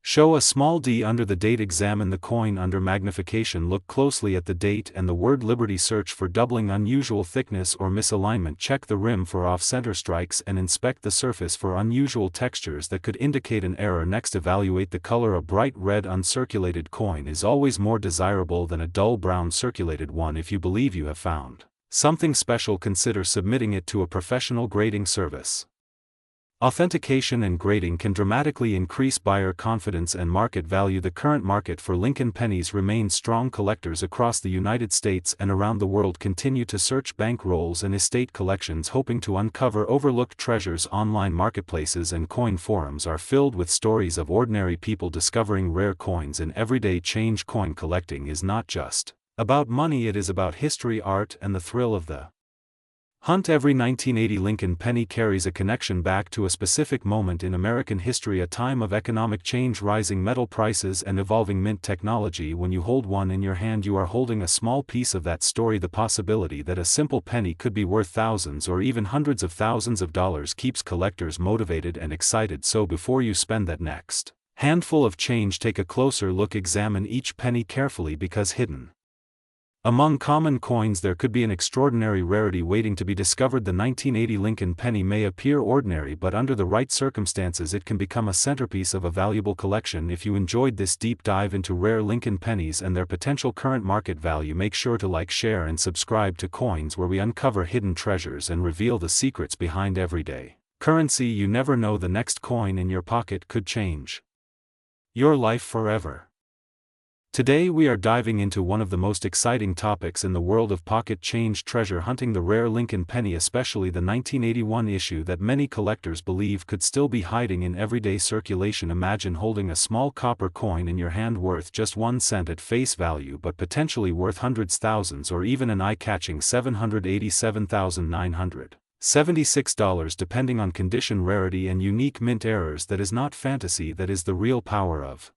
show a small D under the date. Examine the coin under magnification. Look closely at the date and the word Liberty. Search for doubling, unusual thickness or misalignment. Check the rim for off-center strikes and inspect the surface for unusual textures that could indicate an error. Next, evaluate the color. A bright red uncirculated coin is always more desirable than a dull brown circulated one. If you believe you have found something special, consider submitting it to a professional grading service. Authentication and grading can dramatically increase buyer confidence and market value. The current market for Lincoln pennies remains strong. Collectors across the United States and around the world continue to search bank rolls and estate collections, hoping to uncover overlooked treasures. Online marketplaces and coin forums are filled with stories of ordinary people discovering rare coins in everyday change. Coin collecting is not just about money, it is about history, art, and the thrill of the hunt. Every 1980 Lincoln penny carries a connection back to a specific moment in American history, a time of economic change, rising metal prices, and evolving mint technology. When you hold one in your hand, you are holding a small piece of that story. The possibility that a simple penny could be worth thousands or even hundreds of thousands of dollars keeps collectors motivated and excited. So before you spend that next handful of change, take a closer look. Examine each penny carefully, because hidden among common coins there could be an extraordinary rarity waiting to be discovered. The 1980 Lincoln penny may appear ordinary, but under the right circumstances it can become a centerpiece of a valuable collection. If you enjoyed this deep dive into rare Lincoln pennies and their potential current market value, make sure to like, share and subscribe to Coins, where we uncover hidden treasures and reveal the secrets behind everyday currency. You never know, the next coin in your pocket could change your life forever. Today we are diving into one of the most exciting topics in the world of pocket change treasure hunting, the rare Lincoln penny, especially the 1981 issue that many collectors believe could still be hiding in everyday circulation. Imagine holding a small copper coin in your hand worth just 1 cent at face value, but potentially worth hundreds, thousands, or even an eye-catching $787,976 depending on condition, rarity and unique mint errors. That is not fantasy, that is the real power of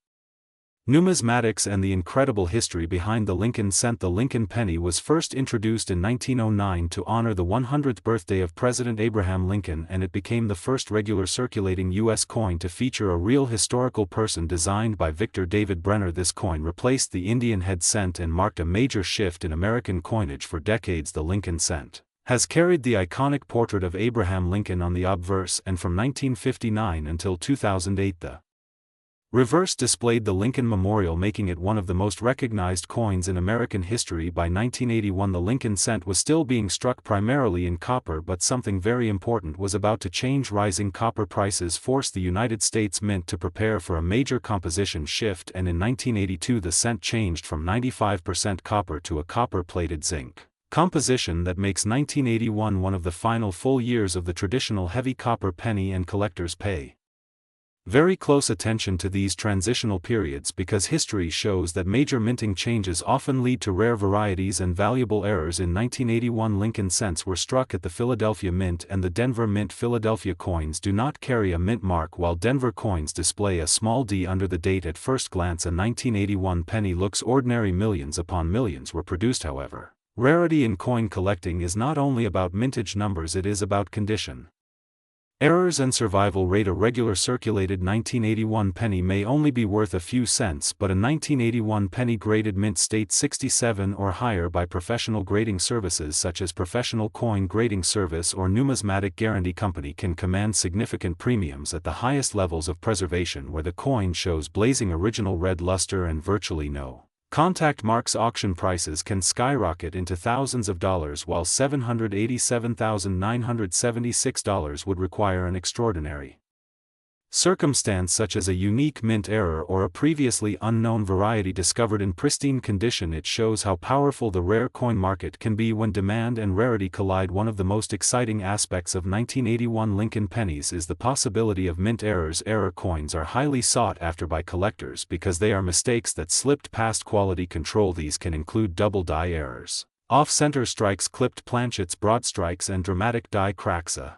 Numismatics and the incredible history behind the Lincoln cent. The Lincoln penny was first introduced in 1909 to honor the 100th birthday of President Abraham Lincoln, and it became the first regular circulating U.S. coin to feature a real historical person designed by Victor David Brenner. This coin replaced the Indian head cent and marked a major shift in American coinage for decades. The Lincoln cent has carried the iconic portrait of Abraham Lincoln on the obverse, and from 1959 until 2008 the reverse displayed the Lincoln Memorial, making it one of the most recognized coins in American history. By 1981 the Lincoln cent was still being struck primarily in copper, but something very important was about to change. Rising copper prices forced the United States Mint to prepare for a major composition shift, and in 1982 the cent changed from 95% copper to a copper-plated zinc composition that makes 1981 one of the final full years of the traditional heavy copper penny, and collectors pay very close attention to these transitional periods because history shows that major minting changes often lead to rare varieties and valuable errors. In 1981 Lincoln cents were struck at the Philadelphia Mint and the Denver Mint. Philadelphia coins do not carry a mint mark, while Denver coins display a small d under the date. At first glance a 1981 penny looks ordinary. Millions upon millions were produced, however. Rarity in coin collecting is not only about mintage numbers, it is about condition, errors and survival rate. A regular circulated 1981 penny may only be worth a few cents, but a 1981 penny graded mint state 67 or higher by professional grading services such as Professional Coin Grading Service or Numismatic Guarantee Company can command significant premiums at the highest levels of preservation, where the coin shows blazing original red luster and virtually no contact marks. Auction prices can skyrocket into thousands of dollars, while $787,976 would require an extraordinary circumstance such as a unique mint error or a previously unknown variety discovered in pristine condition. It shows how powerful the rare coin market can be when demand and rarity collide. One of the most exciting aspects of 1981 Lincoln pennies is the possibility of mint errors. Error coins are highly sought after by collectors because they are mistakes that slipped past quality control. These can include double die errors, off-center strikes, clipped planchets, broad strikes, and dramatic die cracks. A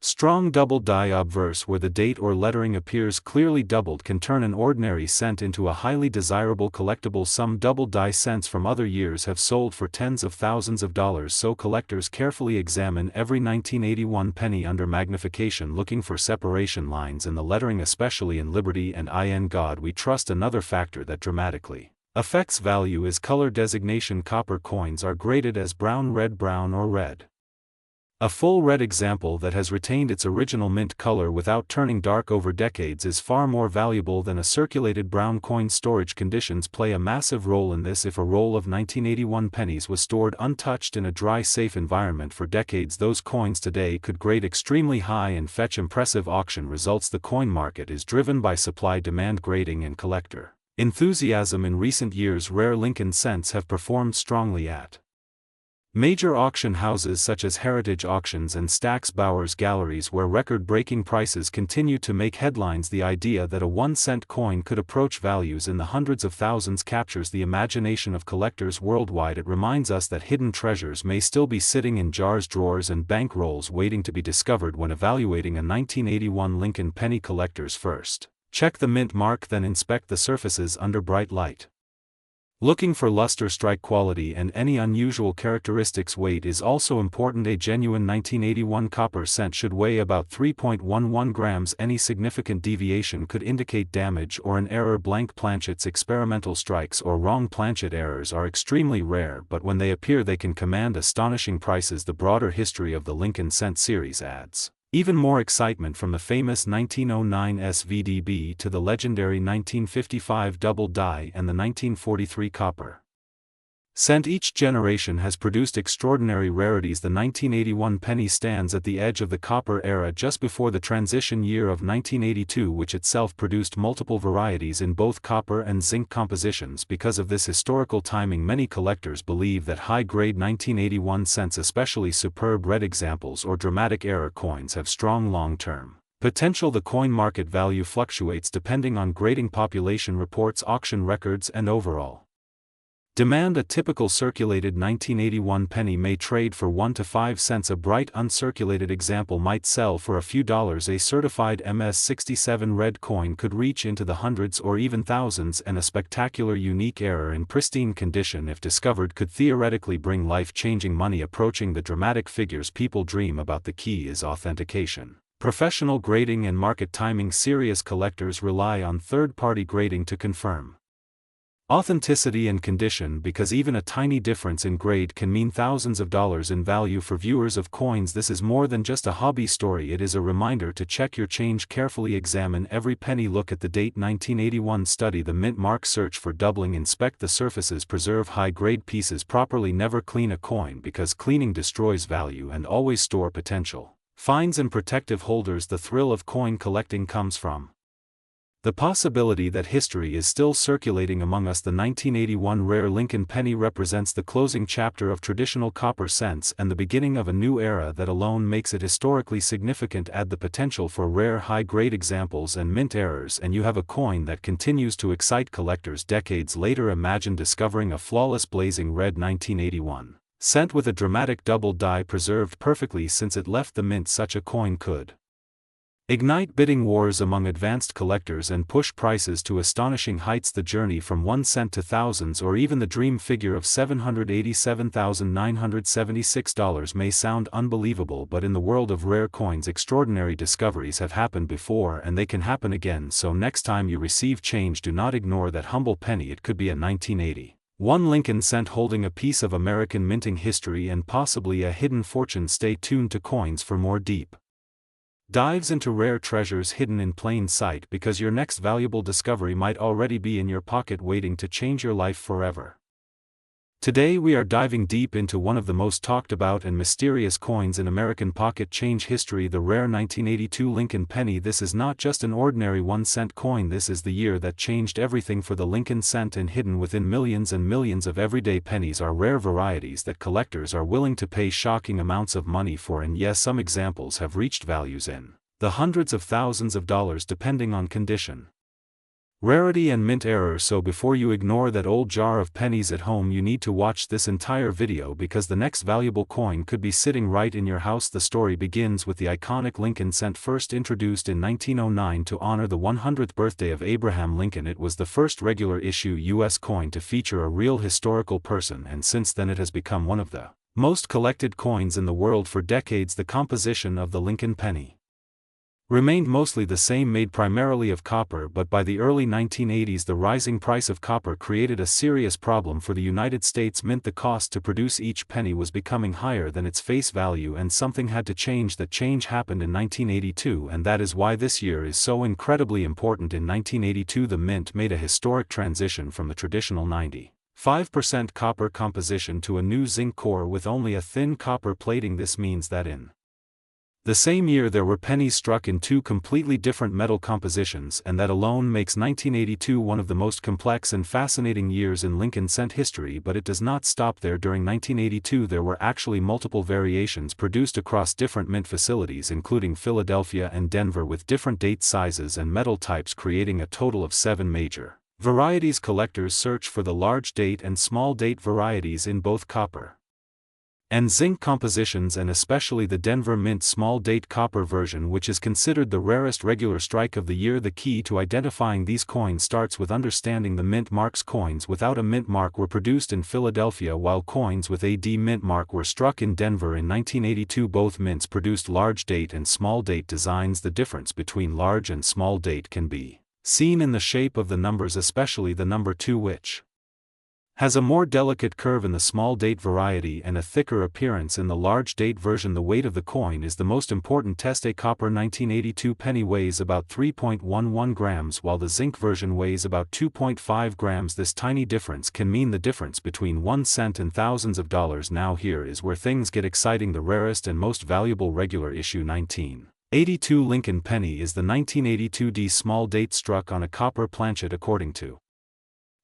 strong double die obverse where the date or lettering appears clearly doubled can turn an ordinary cent into a highly desirable collectible. Some double die cents from other years have sold for tens of thousands of dollars, so collectors carefully examine every 1981 penny under magnification, looking for separation lines in the lettering, especially in Liberty and In God We Trust. Another factor that dramatically affects value is color designation. Copper coins are graded as brown, red, brown, or red. A full red example that has retained its original mint color without turning dark over decades is far more valuable than a circulated brown coin. Storage conditions play a massive role in this. If a roll of 1981 pennies was stored untouched in a dry, safe environment for decades, those coins today could grade extremely high and fetch impressive auction results. The coin market is driven by supply-demand grading and collector enthusiasm. In recent years rare Lincoln cents have performed strongly at major auction houses such as Heritage Auctions and Stack's Bowers Galleries, where record-breaking prices continue to make headlines. The idea that a 1-cent coin could approach values in the hundreds of thousands captures the imagination of collectors worldwide. It reminds us that hidden treasures may still be sitting in jars, drawers, and bank rolls waiting to be discovered. When evaluating a 1981 Lincoln penny, collectors first check the mint mark, then inspect the surfaces under bright light, looking for luster, strike quality, and any unusual characteristics. Weight is also important. A genuine 1981 copper cent should weigh about 3.11 grams. Any significant deviation could indicate damage or an error. Blank planchets, experimental strikes, or wrong planchet errors are extremely rare, but when they appear they can command astonishing prices. The broader history of the Lincoln cent series adds even more excitement, from the famous 1909 SVDB to the legendary 1955 double die and the 1943 copper cent. Each generation has produced extraordinary rarities. The 1981 penny stands at the edge of the copper era just before the transition year of 1982, which itself produced multiple varieties in both copper and zinc compositions. Because of this historical timing, many collectors believe that high-grade 1981 cents, especially superb red examples or dramatic error coins, have strong long-term potential. The coin market value fluctuates depending on grading, population reports, auction records, and overall Demand: a typical circulated 1981 penny may trade for 1 to 5 cents. A bright uncirculated example might sell for a few dollars. A certified MS-67 red coin could reach into the hundreds or even thousands, and a spectacular unique error in pristine condition, if discovered, could theoretically bring life-changing money. Approaching the dramatic figures people dream about. The key is authentication. Professional grading and market timing. Serious collectors rely on third-party grading to confirm authenticity and condition, because even a tiny difference in grade can mean thousands of dollars in value. For viewers of coins, this is more than just a hobby story. It is a reminder to check your change carefully. Examine every penny. Look at the date: 1981. Study the mint mark. Search for doubling. Inspect the surfaces. Preserve high-grade pieces properly. Never clean a coin, because cleaning destroys value. And always store potential finds and protective holders. The thrill of coin collecting comes from the possibility that history is still circulating among us. The 1981 rare Lincoln penny represents the closing chapter of traditional copper cents and the beginning of a new era that alone makes it historically significant. Add the potential for rare high-grade examples and mint errors, and you have a coin that continues to excite collectors decades later. Imagine discovering a flawless blazing red 1981 cent with a dramatic double die preserved perfectly since it left the mint. Such a coin could ignite bidding wars among advanced collectors and push prices to astonishing heights. The journey from 1 cent to thousands, or even the dream figure of $787,976 may sound unbelievable, but in the world of rare coins, extraordinary discoveries have happened before and they can happen again. So next time you receive change, do not ignore that humble penny. It could be a 1981 Lincoln cent holding a piece of American minting history and possibly a hidden fortune. Stay tuned to Coins for more deep dives into rare treasures hidden in plain sight, because your next valuable discovery might already be in your pocket, waiting to change your life forever. Today we are diving deep into one of the most talked about and mysterious coins in American pocket change history, the rare 1982 Lincoln penny. This is not just an ordinary 1-cent coin. This is the year that changed everything for the Lincoln cent, and hidden within millions and millions of everyday pennies are rare varieties that collectors are willing to pay shocking amounts of money for. And yes, some examples have reached values in the hundreds of thousands of dollars depending on condition, rarity and mint error. So before you ignore that old jar of pennies at home, you need to watch this entire video, because the next valuable coin could be sitting right in your house. The story begins with the iconic Lincoln cent, first introduced in 1909 to honor the 100th birthday of Abraham Lincoln. It was the first regular issue U.S. coin to feature a real historical person, and since then it has become one of the most collected coins in the world. For decades, the composition of the Lincoln penny remained mostly the same, made primarily of copper, but by the early 1980s the rising price of copper created a serious problem for the United States Mint. The cost to produce each penny was becoming higher than its face value, and something had to change. That change happened in 1982, and that is why this year is so incredibly important. In 1982 the Mint made a historic transition from the traditional 95% copper composition to a new zinc core with only a thin copper plating. This means that in the same year there were pennies struck in two completely different metal compositions, and that alone makes 1982 one of the most complex and fascinating years in Lincoln cent history. But it does not stop there. During 1982 there were actually multiple variations produced across different mint facilities, including Philadelphia and Denver, with different date sizes and metal types, creating a total of 7 major varieties. Collectors search for the large date and small date varieties in both copper and zinc compositions, and especially the Denver Mint small date copper version, which is considered the rarest regular strike of the year. The key to identifying these coins starts with understanding the mint marks. Coins without a mint mark were produced in Philadelphia, while coins with a D mint mark were struck in Denver. In 1982 both mints produced large date and small date designs. The difference between large and small date can be seen in the shape of the numbers, especially the number 2, which has a more delicate curve in the small date variety and a thicker appearance in the large date version. The weight of the coin is the most important test. A copper 1982 penny weighs about 3.11 grams, while the zinc version weighs about 2.5 grams. This tiny difference can mean the difference between 1 cent and thousands of dollars. Now here is where things get exciting. The rarest and most valuable regular issue 1982 Lincoln penny is the 1982 D small date struck on a copper planchet. According to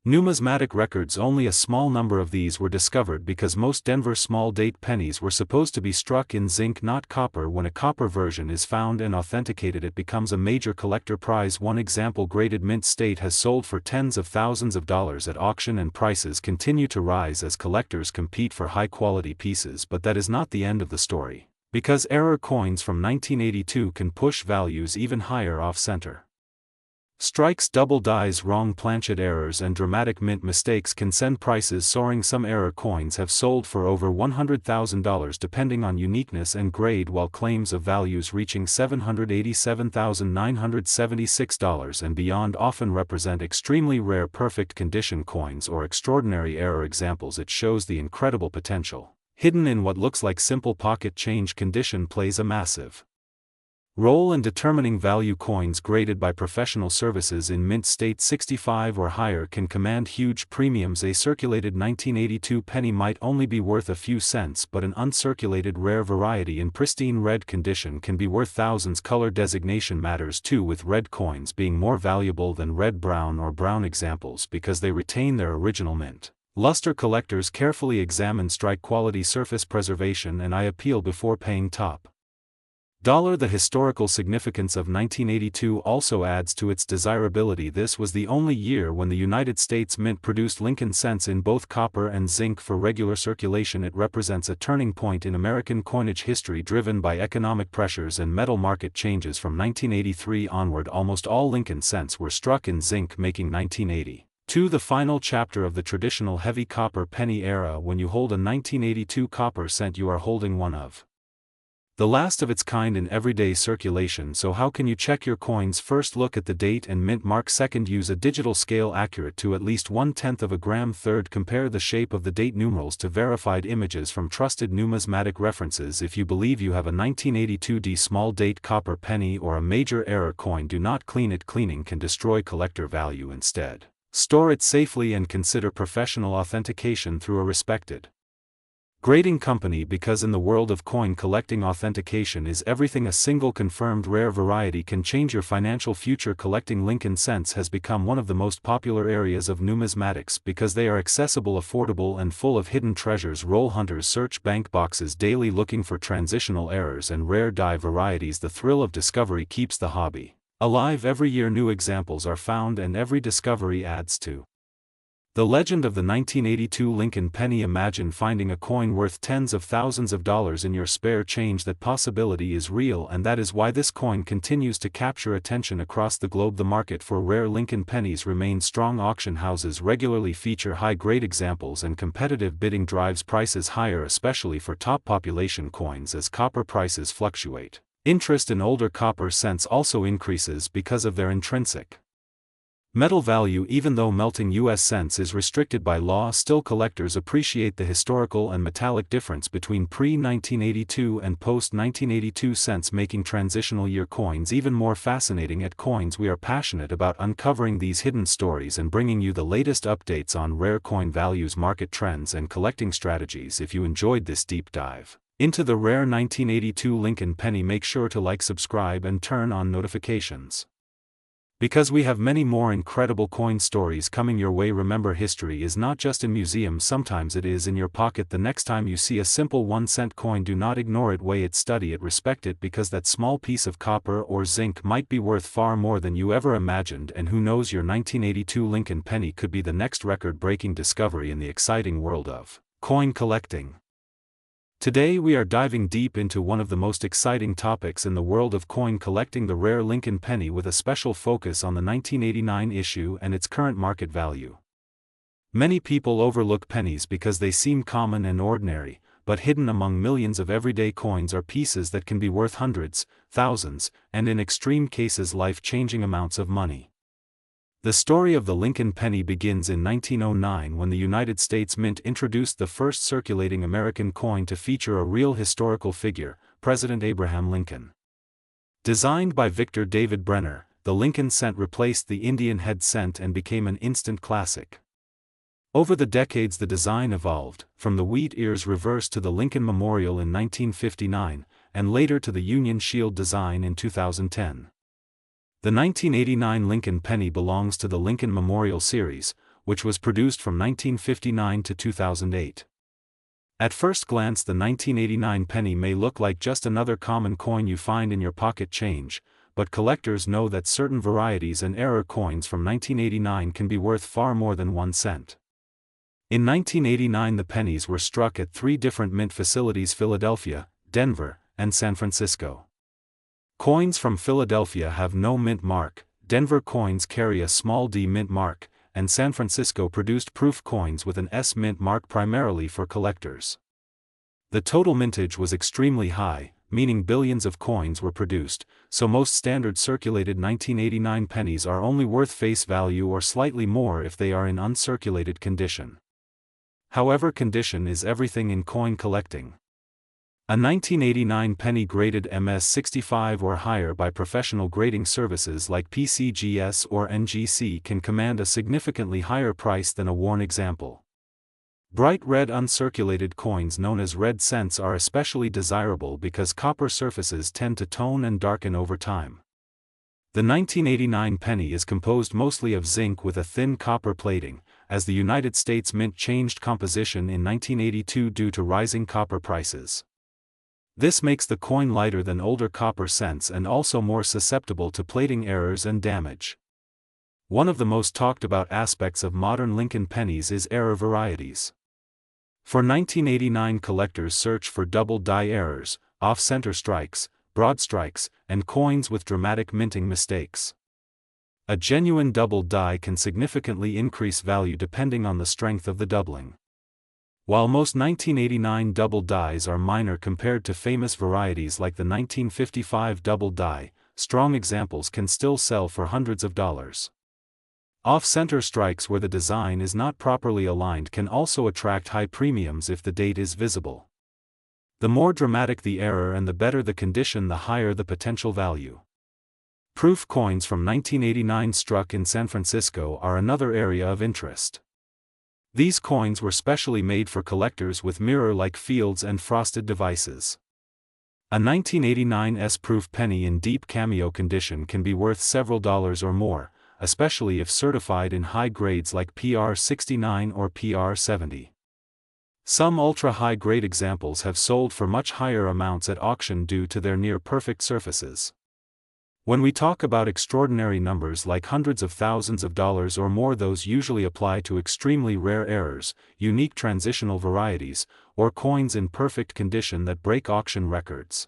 Numismatic records. Only a small number of these were discovered because most Denver small-date pennies were supposed to be struck in zinc, not copper. When a copper version is found and authenticated, it becomes a major collector prize. One example, graded mint state, has sold for tens of thousands of dollars at auction, and prices continue to rise as collectors compete for high-quality pieces. But that is not the end of the story, because error coins from 1982 can push values even higher off-center. Strikes, double dies, wrong planchet errors, and dramatic mint mistakes can send prices soaring. Some error coins have sold for over $100,000 depending on uniqueness and grade, while claims of values reaching $787,976 and beyond often represent extremely rare perfect condition coins or extraordinary error examples. It shows the incredible potential hidden in what looks like simple pocket change. Condition plays a massive role in determining value. Coins graded by professional services in mint state 65 or higher can command huge premiums. A circulated 1982 penny might only be worth a few cents, but an uncirculated rare variety in pristine red condition can be worth thousands. Color designation matters too, with red coins being more valuable than red brown or brown examples because they retain their original mint luster. Collectors carefully examine strike quality, surface preservation, and eye appeal before paying top dollar. The historical significance of 1982 also adds to its desirability. This was the only year when the United States Mint produced Lincoln cents in both copper and zinc for regular circulation. It represents a turning point in American coinage history, driven by economic pressures and metal market changes. From 1983 onward, almost all Lincoln cents were struck in zinc, making 1982 the final chapter of the traditional heavy copper penny era. When you hold a 1982 copper cent, you are holding one of the last of its kind in everyday circulation. So how can you check your coins? First, look at the date and mint mark. Second, use a digital scale accurate to at least 1/10 of a gram. Third, compare the shape of the date numerals to verified images from trusted numismatic references. If you believe you have a 1982 small date copper penny or a major error coin, do not clean it. Cleaning can destroy collector value. Instead, store it safely and consider professional authentication through a respected grading company, because in the world of coin collecting, authentication is everything. A single confirmed rare variety can change your financial future. Collecting Lincoln cents has become one of the most popular areas of numismatics because they are accessible, affordable, and full of hidden treasures. Roll hunters search bank boxes daily looking for transitional errors and rare die varieties. The thrill of discovery keeps the hobby alive. Every year new examples are found, and every discovery adds to the legend of the 1982 Lincoln penny. Imagine finding a coin worth tens of thousands of dollars in your spare change. That possibility is real, and that is why this coin continues to capture attention across the globe. The market for rare Lincoln pennies remains strong. Auction houses regularly feature high-grade examples, and competitive bidding drives prices higher, especially for top population coins. As copper prices fluctuate, interest in older copper cents also increases because of their intrinsic metal value. Even though melting U.S. cents is restricted by law, still collectors appreciate the historical and metallic difference between pre-1982 and post-1982 cents, making transitional year coins even more fascinating. At Coins, we are passionate about uncovering these hidden stories and bringing you the latest updates on rare coin values, market trends, and collecting strategies. If you enjoyed this deep dive into the rare 1982 Lincoln penny, make sure to like, subscribe, and turn on notifications, because we have many more incredible coin stories coming your way. Remember, history is not just in museums, sometimes it is in your pocket. The next time you see a simple 1-cent coin, do not ignore it. Weigh it, study it, respect it, because that small piece of copper or zinc might be worth far more than you ever imagined. And who knows, your 1982 Lincoln penny could be the next record-breaking discovery in the exciting world of coin collecting. Today we are diving deep into one of the most exciting topics in the world of coin collecting, the rare Lincoln penny, with a special focus on the 1989 issue and its current market value. Many people overlook pennies because they seem common and ordinary, but hidden among millions of everyday coins are pieces that can be worth hundreds, thousands, and in extreme cases life-changing amounts of money. The story of the Lincoln penny begins in 1909 when the United States Mint introduced the first circulating American coin to feature a real historical figure, President Abraham Lincoln. Designed by Victor David Brenner, the Lincoln cent replaced the Indian head cent and became an instant classic. Over the decades the design evolved, from the wheat ears reverse to the Lincoln Memorial in 1959, and later to the Union Shield design in 2010. The 1989 Lincoln penny belongs to the Lincoln Memorial series, which was produced from 1959 to 2008. At first glance, the 1989 penny may look like just another common coin you find in your pocket change, but collectors know that certain varieties and error coins from 1989 can be worth far more than 1 cent. In 1989, the pennies were struck at 3 different mint facilities: Philadelphia, Denver, and San Francisco. Coins from Philadelphia have no mint mark, Denver coins carry a small d mint mark, and San Francisco produced proof coins with an S mint mark primarily for collectors. The total mintage was extremely high, meaning billions of coins were produced, so most standard circulated 1989 pennies are only worth face value or slightly more if they are in uncirculated condition. However, condition is everything in coin collecting. A 1989 penny graded MS65 or higher by professional grading services like PCGS or NGC can command a significantly higher price than a worn example. Bright red uncirculated coins known as red cents are especially desirable because copper surfaces tend to tone and darken over time. The 1989 penny is composed mostly of zinc with a thin copper plating, as the United States Mint changed composition in 1982 due to rising copper prices. This makes the coin lighter than older copper cents and also more susceptible to plating errors and damage. One of the most talked about aspects of modern Lincoln pennies is error varieties. For 1989, collectors search for double die errors, off-center strikes, broad strikes, and coins with dramatic minting mistakes. A genuine double die can significantly increase value depending on the strength of the doubling. While most 1989 double dies are minor compared to famous varieties like the 1955 double die, strong examples can still sell for hundreds of dollars. Off-center strikes where the design is not properly aligned can also attract high premiums if the date is visible. The more dramatic the error and the better the condition, the higher the potential value. Proof coins from 1989 struck in San Francisco are another area of interest. These coins were specially made for collectors with mirror-like fields and frosted devices. A 1989 S-proof penny in deep cameo condition can be worth several dollars or more, especially if certified in high grades like PR69 or PR70. Some ultra-high grade examples have sold for much higher amounts at auction due to their near-perfect surfaces. When we talk about extraordinary numbers like hundreds of thousands of dollars or more, those usually apply to extremely rare errors, unique transitional varieties, or coins in perfect condition that break auction records.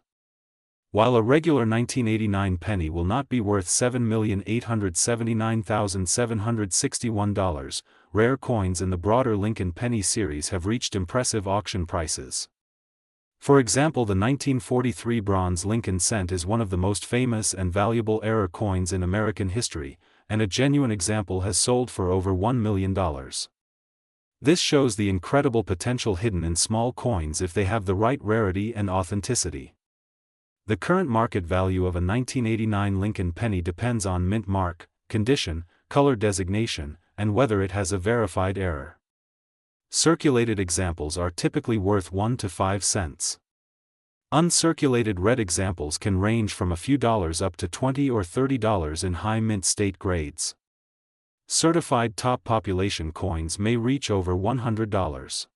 While a regular 1989 penny will not be worth $7,879,761, rare coins in the broader Lincoln penny series have reached impressive auction prices. For example, the 1943 bronze Lincoln cent is one of the most famous and valuable error coins in American history, and a genuine example has sold for over $1 million. This shows the incredible potential hidden in small coins if they have the right rarity and authenticity. The current market value of a 1989 Lincoln penny depends on mint mark, condition, color designation, and whether it has a verified error. Circulated examples are typically worth 1 to 5 cents. Uncirculated red examples can range from a few dollars up to $20 or $30 in high mint state grades. Certified top population coins may reach over $100.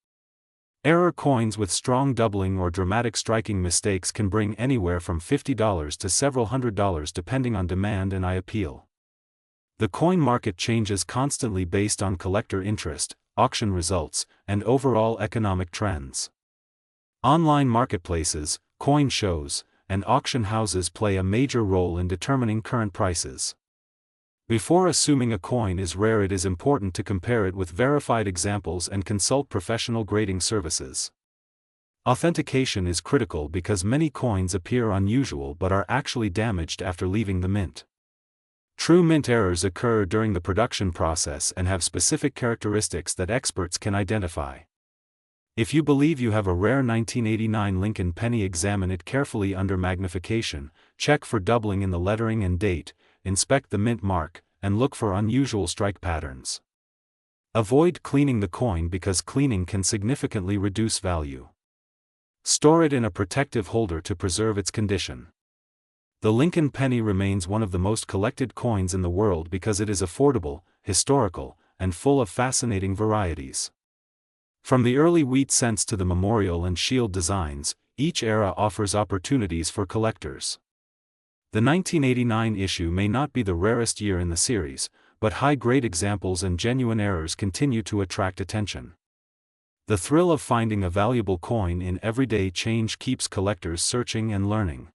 Error coins with strong doubling or dramatic striking mistakes can bring anywhere from $50 to several $100 depending on demand and appeal. The coin market changes constantly based on collector interest, auction results, and overall economic trends. Online marketplaces, coin shows, and auction houses play a major role in determining current prices. Before assuming a coin is rare, it is important to compare it with verified examples and consult professional grading services. Authentication is critical because many coins appear unusual but are actually damaged after leaving the mint. True mint errors occur during the production process and have specific characteristics that experts can identify. If you believe you have a rare 1989 Lincoln penny, examine it carefully under magnification, check for doubling in the lettering and date, inspect the mint mark, and look for unusual strike patterns. Avoid cleaning the coin because cleaning can significantly reduce value. Store it in a protective holder to preserve its condition. The Lincoln penny remains one of the most collected coins in the world because it is affordable, historical, and full of fascinating varieties. From the early wheat cents to the memorial and shield designs, each era offers opportunities for collectors. The 1989 issue may not be the rarest year in the series, but high-grade examples and genuine errors continue to attract attention. The thrill of finding a valuable coin in everyday change keeps collectors searching and learning.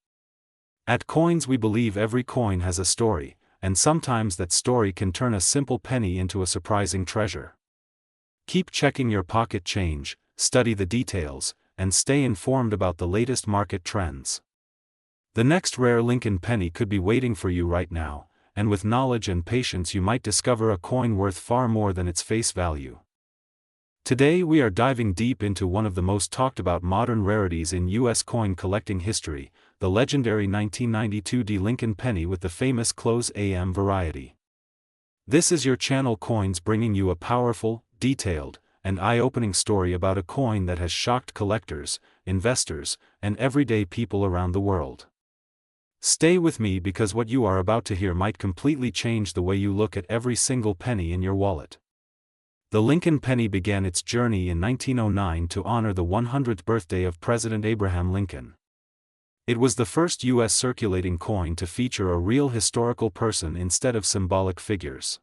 At Coins, we believe every coin has a story, and sometimes that story can turn a simple penny into a surprising treasure. Keep checking your pocket change, study the details, and stay informed about the latest market trends. The next rare Lincoln penny could be waiting for you right now, and with knowledge and patience you might discover a coin worth far more than its face value. Today we are diving deep into one of the most talked about modern rarities in U.S. coin collecting history, the legendary 1992 Lincoln penny with the famous close AM variety. This is your channel Coins, bringing you a powerful, detailed, and eye-opening story about a coin that has shocked collectors, investors, and everyday people around the world. Stay with me because what you are about to hear might completely change the way you look at every single penny in your wallet. The Lincoln penny began its journey in 1909 to honor the 100th birthday of President Abraham Lincoln. It was the first U.S. circulating coin to feature a real historical person instead of symbolic figures.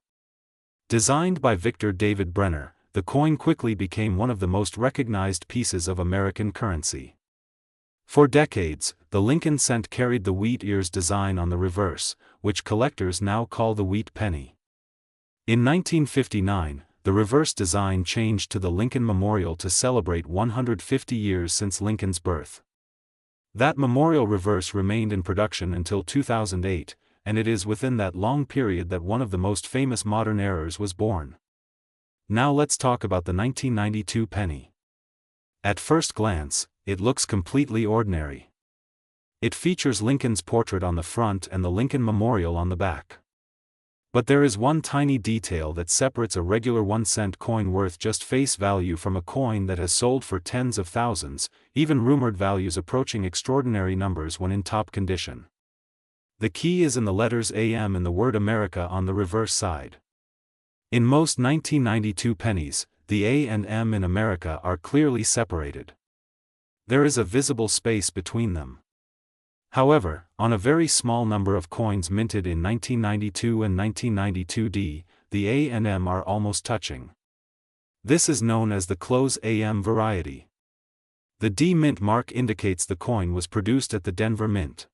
Designed by Victor David Brenner, the coin quickly became one of the most recognized pieces of American currency. For decades, the Lincoln cent carried the wheat ears design on the reverse, which collectors now call the wheat penny. In 1959, the reverse design changed to the Lincoln Memorial to celebrate 150 years since Lincoln's birth. That memorial reverse remained in production until 2008, and it is within that long period that one of the most famous modern errors was born. Now let's talk about the 1992 penny. At first glance, it looks completely ordinary. It features Lincoln's portrait on the front and the Lincoln Memorial on the back. But there is one tiny detail that separates a regular 1-cent coin worth just face value from a coin that has sold for tens of thousands, even rumored values approaching extraordinary numbers when in top condition. The key is in the letters AM in the word America on the reverse side. In most 1992 pennies, the A and M in America are clearly separated. There is a visible space between them. However, on a very small number of coins minted in 1992 and 1992D, the A and M are almost touching. This is known as the close AM variety. The D mint mark indicates the coin was produced at the Denver Mint.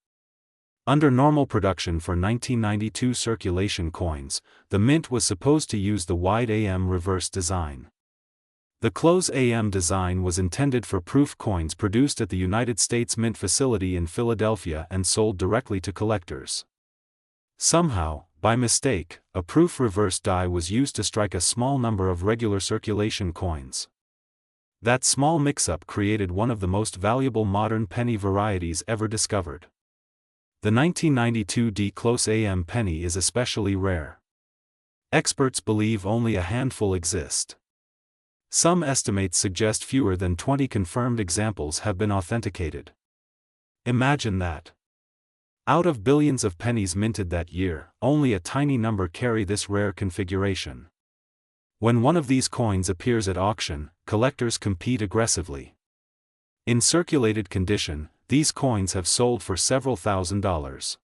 Under normal production for 1992 circulation coins, the mint was supposed to use the wide AM reverse design. The close AM design was intended for proof coins produced at the United States Mint facility in Philadelphia and sold directly to collectors. Somehow, by mistake, a proof reverse die was used to strike a small number of regular circulation coins. That small mix-up created one of the most valuable modern penny varieties ever discovered. The 1992 D close AM penny is especially rare. Experts believe only a handful exist. Some estimates suggest fewer than 20 confirmed examples have been authenticated. Imagine that. Out of billions of pennies minted that year, only a tiny number carry this rare configuration. When one of these coins appears at auction, collectors compete aggressively. In circulated condition, these coins have sold for several $1,000s.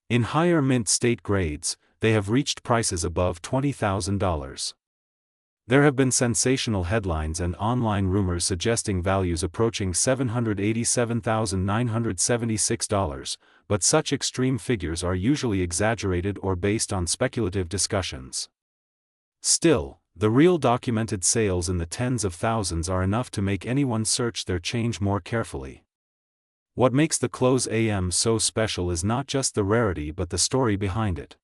In higher mint state grades, they have reached prices above $20,000. There have been sensational headlines and online rumors suggesting values approaching $787,976, but such extreme figures are usually exaggerated or based on speculative discussions. Still, the real documented sales in the tens of thousands are enough to make anyone search their change more carefully. What makes the close AM so special is not just the rarity but the story behind it.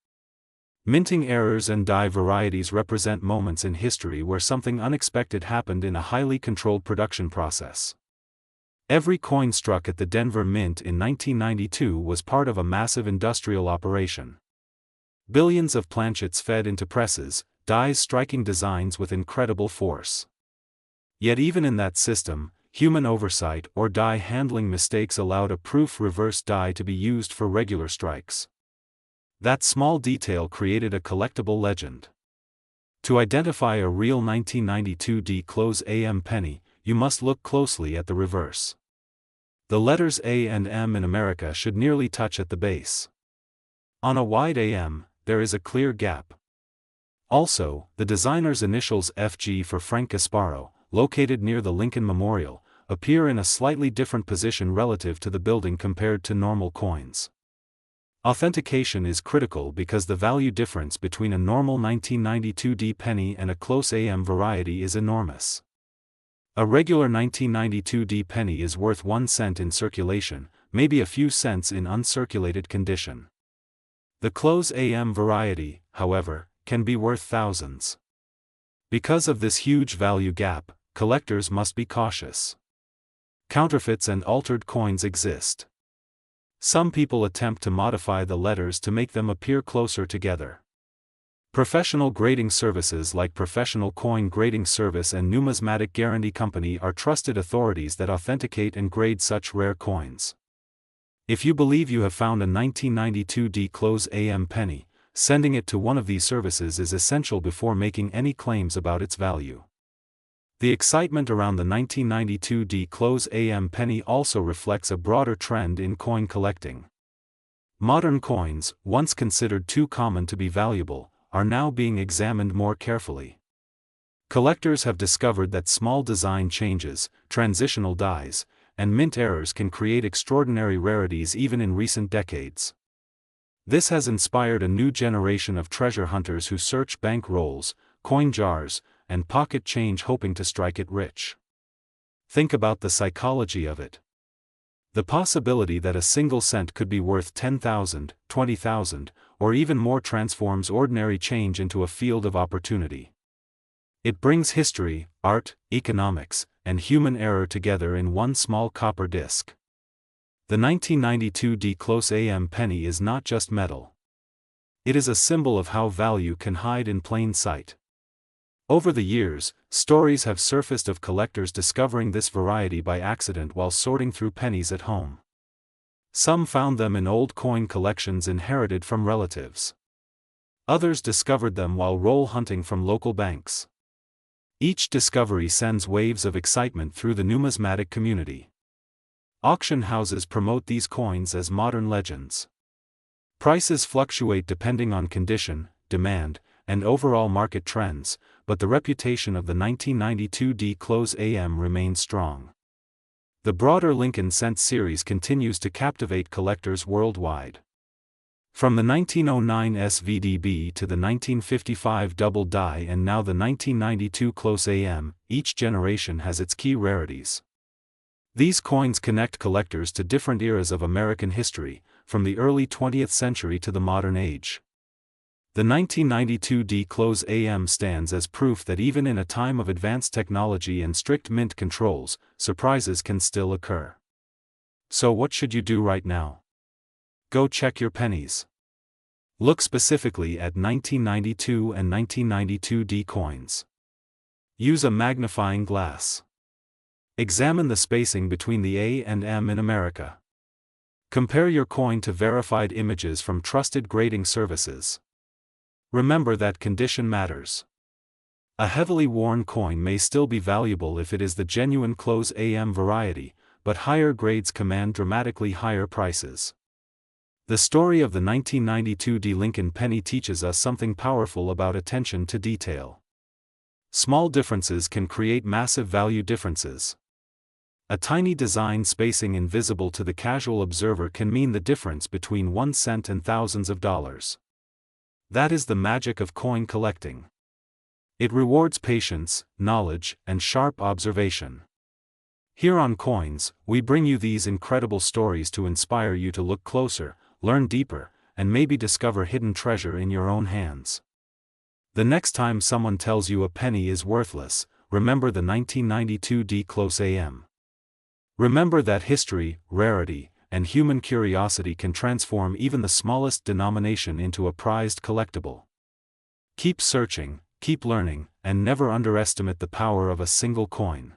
Minting errors and die varieties represent moments in history where something unexpected happened in a highly controlled production process. Every coin struck at the Denver Mint in 1992 was part of a massive industrial operation. Billions of planchets fed into presses, dies striking designs with incredible force. Yet even in that system, human oversight or die handling mistakes allowed a proof reverse die to be used for regular strikes. That small detail created a collectible legend. To identify a real 1992 D-close AM penny, you must look closely at the reverse. The letters A and M in America should nearly touch at the base. On a wide AM, there is a clear gap. Also, the designer's initials FG for Frank Gasparo, located near the Lincoln Memorial, appear in a slightly different position relative to the building compared to normal coins. Authentication is critical because the value difference between a normal 1992 D penny and a close AM variety is enormous. A regular 1992 D penny is worth 1 cent in circulation, maybe a few cents in uncirculated condition. The close AM variety, however, can be worth thousands. Because of this huge value gap, collectors must be cautious. Counterfeits and altered coins exist. Some people attempt to modify the letters to make them appear closer together. Professional grading services like Professional Coin Grading Service and Numismatic Guarantee Company are trusted authorities that authenticate and grade such rare coins. If you believe you have found a 1992 D-close AM penny, sending it to one of these services is essential before making any claims about its value. The excitement around the 1992 D-close AM penny also reflects a broader trend in coin collecting. Modern coins, once considered too common to be valuable, are now being examined more carefully. Collectors have discovered that small design changes, transitional dyes, and mint errors can create extraordinary rarities even in recent decades. This has inspired a new generation of treasure hunters who search bank rolls, coin jars, and pocket change hoping to strike it rich. Think about the psychology of it. The possibility that a single cent could be worth 10,000, 20,000, or even more transforms ordinary change into a field of opportunity. It brings history, art, economics, and human error together in one small copper disc. The 1992 D-close AM penny is not just metal. It is a symbol of how value can hide in plain sight. Over the years, stories have surfaced of collectors discovering this variety by accident while sorting through pennies at home. Some found them in old coin collections inherited from relatives. Others discovered them while roll hunting from local banks. Each discovery sends waves of excitement through the numismatic community. Auction houses promote these coins as modern legends. Prices fluctuate depending on condition, demand, and overall market trends, but the reputation of the 1992 D-close AM remains strong. The broader Lincoln Cent series continues to captivate collectors worldwide. From the 1909 SVDB to the 1955 double die and now the 1992 close AM, each generation has its key rarities. These coins connect collectors to different eras of American history, from the early 20th century to the modern age. The 1992 D-close AM stands as proof that even in a time of advanced technology and strict mint controls, surprises can still occur. So what should you do right now? Go check your pennies. Look specifically at 1992 and 1992 D coins. Use a magnifying glass. Examine the spacing between the A and M in America. Compare your coin to verified images from trusted grading services. Remember that condition matters. A heavily worn coin may still be valuable if it is the genuine close AM variety, but higher grades command dramatically higher prices. The story of the 1992 D Lincoln penny teaches us something powerful about attention to detail. Small differences can create massive value differences. A tiny design spacing invisible to the casual observer can mean the difference between 1 cent and thousands of dollars. That is the magic of coin collecting. It rewards patience, knowledge, and sharp observation. Here on Coins, we bring you these incredible stories to inspire you to look closer, learn deeper, and maybe discover hidden treasure in your own hands. The next time someone tells you a penny is worthless, remember the 1992 D-close AM. Remember that history, rarity, and human curiosity can transform even the smallest denomination into a prized collectible. Keep searching, keep learning, and never underestimate the power of a single coin.